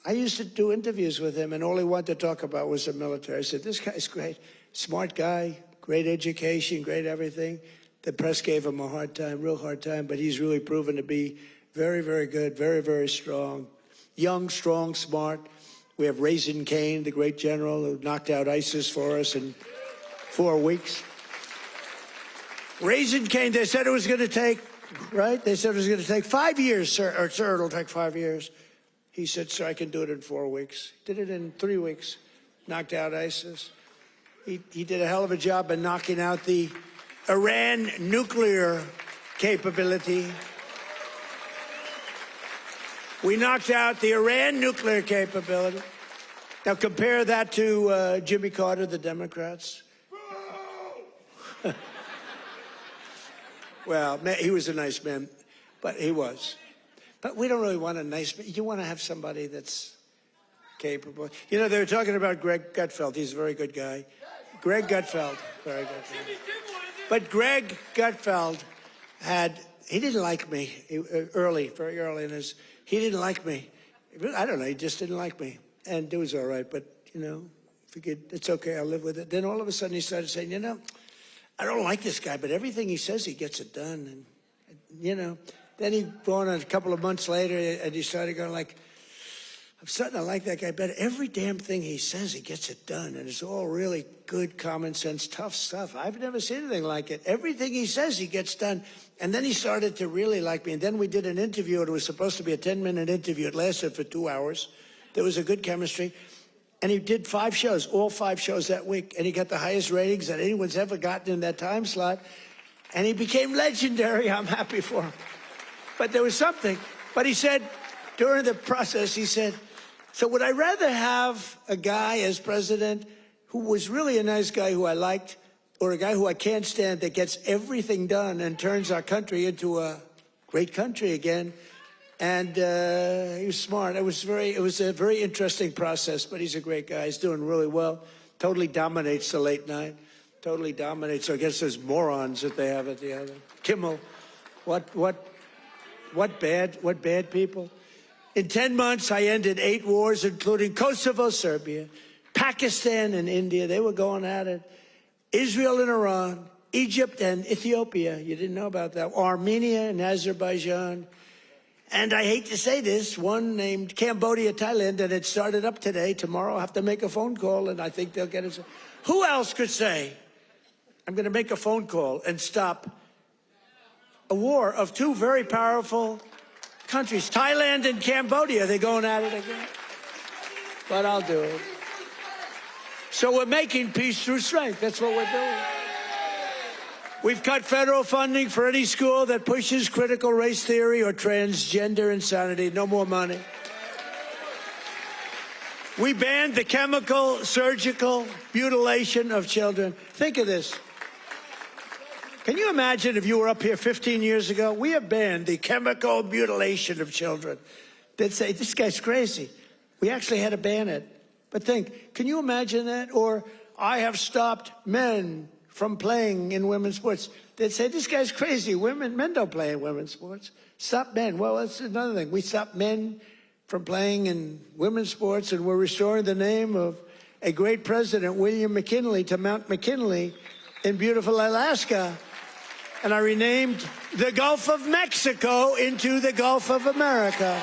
[SPEAKER 1] I used to do interviews with him, and all he wanted to talk about was the military. I said, this guy's great, smart guy, great education, great everything. The press gave him a hard time, real hard time, but he's really proven to be very, very good, very, very strong. Young, strong, smart. We have Raisin Cain, the great general who knocked out ISIS for us in 4 weeks. Raisin Cain, they said it was going to take, right? They said it was going to take 5 years, sir, or sir, it'll take 5 years. He said, sir, I can do it in 4 weeks. Did it in 3 weeks, knocked out ISIS. He did a hell of a job in knocking out the Iran nuclear capability. We knocked out the Iran nuclear capability. Now compare that to Jimmy Carter, the Democrats. Well, he was a nice man, but he was. But we don't really want a nice man. You want to have somebody that's capable. You know, they were talking about Greg Gutfeld. He's a very good guy. Greg Gutfeld. Very Gutfeld. But Greg Gutfeld he didn't like me very early in his, he didn't like me. I don't know, he just didn't like me. And it was all right, but, you know, figured it's okay, I'll live with it. Then all of a sudden he started saying, you know, I don't like this guy, but everything he says, he gets it done. And, you know, then he went on a couple of months later and he started going like, I'm starting to like that guy better. Every damn thing he says, he gets it done. And it's all really good, common sense, tough stuff. I've never seen anything like it. Everything he says, he gets done. And then he started to really like me. And then we did an interview. It was supposed to be a 10-minute interview. It lasted for 2 hours. There was a good chemistry. And he did 5 shows, all 5 shows that week. And he got the highest ratings that anyone's ever gotten in that time slot. And he became legendary. I'm happy for him. But there was something. But he said, during the process, he said, so would I rather have a guy as president who was really a nice guy who I liked, or a guy who I can't stand that gets everything done and turns our country into a great country again? And he was smart. It was a very interesting process, but he's a great guy. He's doing really well. Totally dominates the late night. Totally dominates against those morons that they have at the other. Kimmel, what bad people. In 10 months, I ended 8 wars, including Kosovo, Serbia, Pakistan and India. They were going at it. Israel and Iran, Egypt and Ethiopia. You didn't know about that. Armenia and Azerbaijan. And I hate to say this, one named Cambodia, Thailand, and it started up today. Tomorrow I'll have to make a phone call, and I think they'll get it. Who else could say, I'm going to make a phone call and stop a war of 2 very powerful countries, Thailand and Cambodia? They're going at it again. But I'll do it. So we're making peace through strength. That's what we're doing. We've cut federal funding for any school that pushes critical race theory or transgender insanity. No more money. We banned the chemical, surgical mutilation of children. Think of this. Can you imagine if you were up here 15 years ago? We have banned the chemical mutilation of children. They'd say, this guy's crazy. We actually had to ban it. But think, can you imagine that? Or I have stopped men from playing in women's sports. They'd say, this guy's crazy. Men don't play in women's sports. Stop men. Well, that's another thing. We stopped men from playing in women's sports, and we're restoring the name of a great president, William McKinley, to Mount McKinley in beautiful Alaska. And I renamed the Gulf of Mexico into the Gulf of America.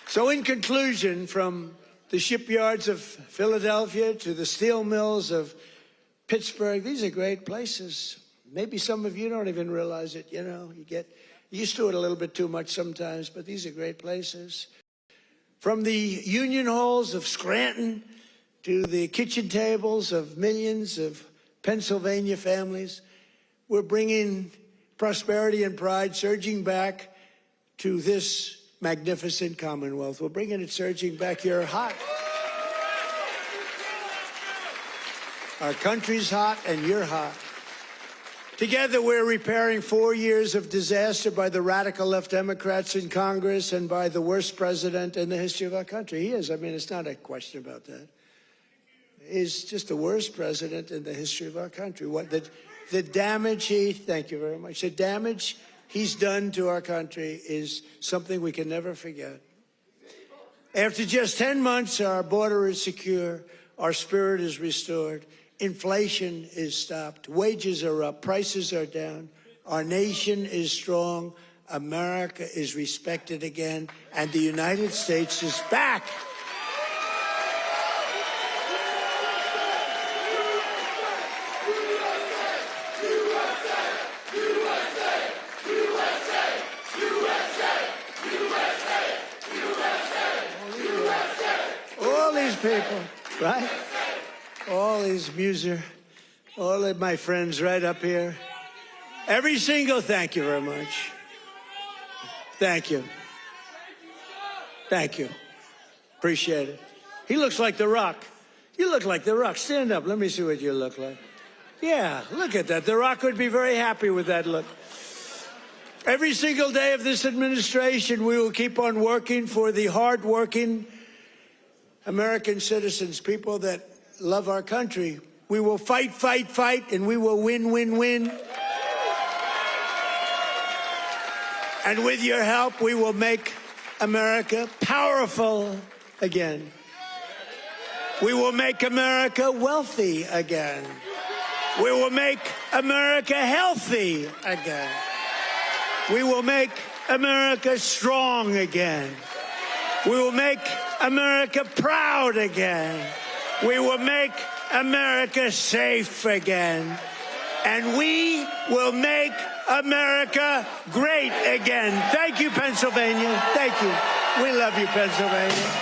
[SPEAKER 1] So in conclusion, from the shipyards of Philadelphia to the steel mills of Pittsburgh, these are great places. Maybe some of you don't even realize it, you know. You get used to it a little bit too much sometimes, but these are great places. From the union halls of Scranton to the kitchen tables of millions of Pennsylvania families, we're bringing prosperity and pride surging back to this magnificent Commonwealth. We're bringing it surging back. You're hot. Our country's hot and you're hot. Together, we're repairing 4 years of disaster by the radical left Democrats in Congress and by the worst president in the history of our country. He is. I mean, it's not a question about that. He's just the worst president in the history of our country. The damage thank you very much. The damage he's done to our country is something we can never forget. After just 10 months, our border is secure. Our spirit is restored. Inflation is stopped. Wages are up. Prices are down. Our nation is strong. America is respected again. And the United States is back. All these people, right? All these all of my friends right up here. Every single, thank you very much. Thank you. Thank you. Appreciate it. He looks like The Rock. You look like The Rock. Stand up. Let me see what you look like. Yeah, look at that. The Rock would be very happy with that look. Every single day of this administration, we will keep on working for the hard-working American citizens, people that love our country. We will fight, fight, fight, and we will win, win, win. And with your help, we will make America powerful again. We will make America wealthy again. We will make America healthy again. We will make America strong again. We will make America proud again. We will make America safe again. And we will make America great again. Thank you, Pennsylvania. Thank you. We love you, Pennsylvania.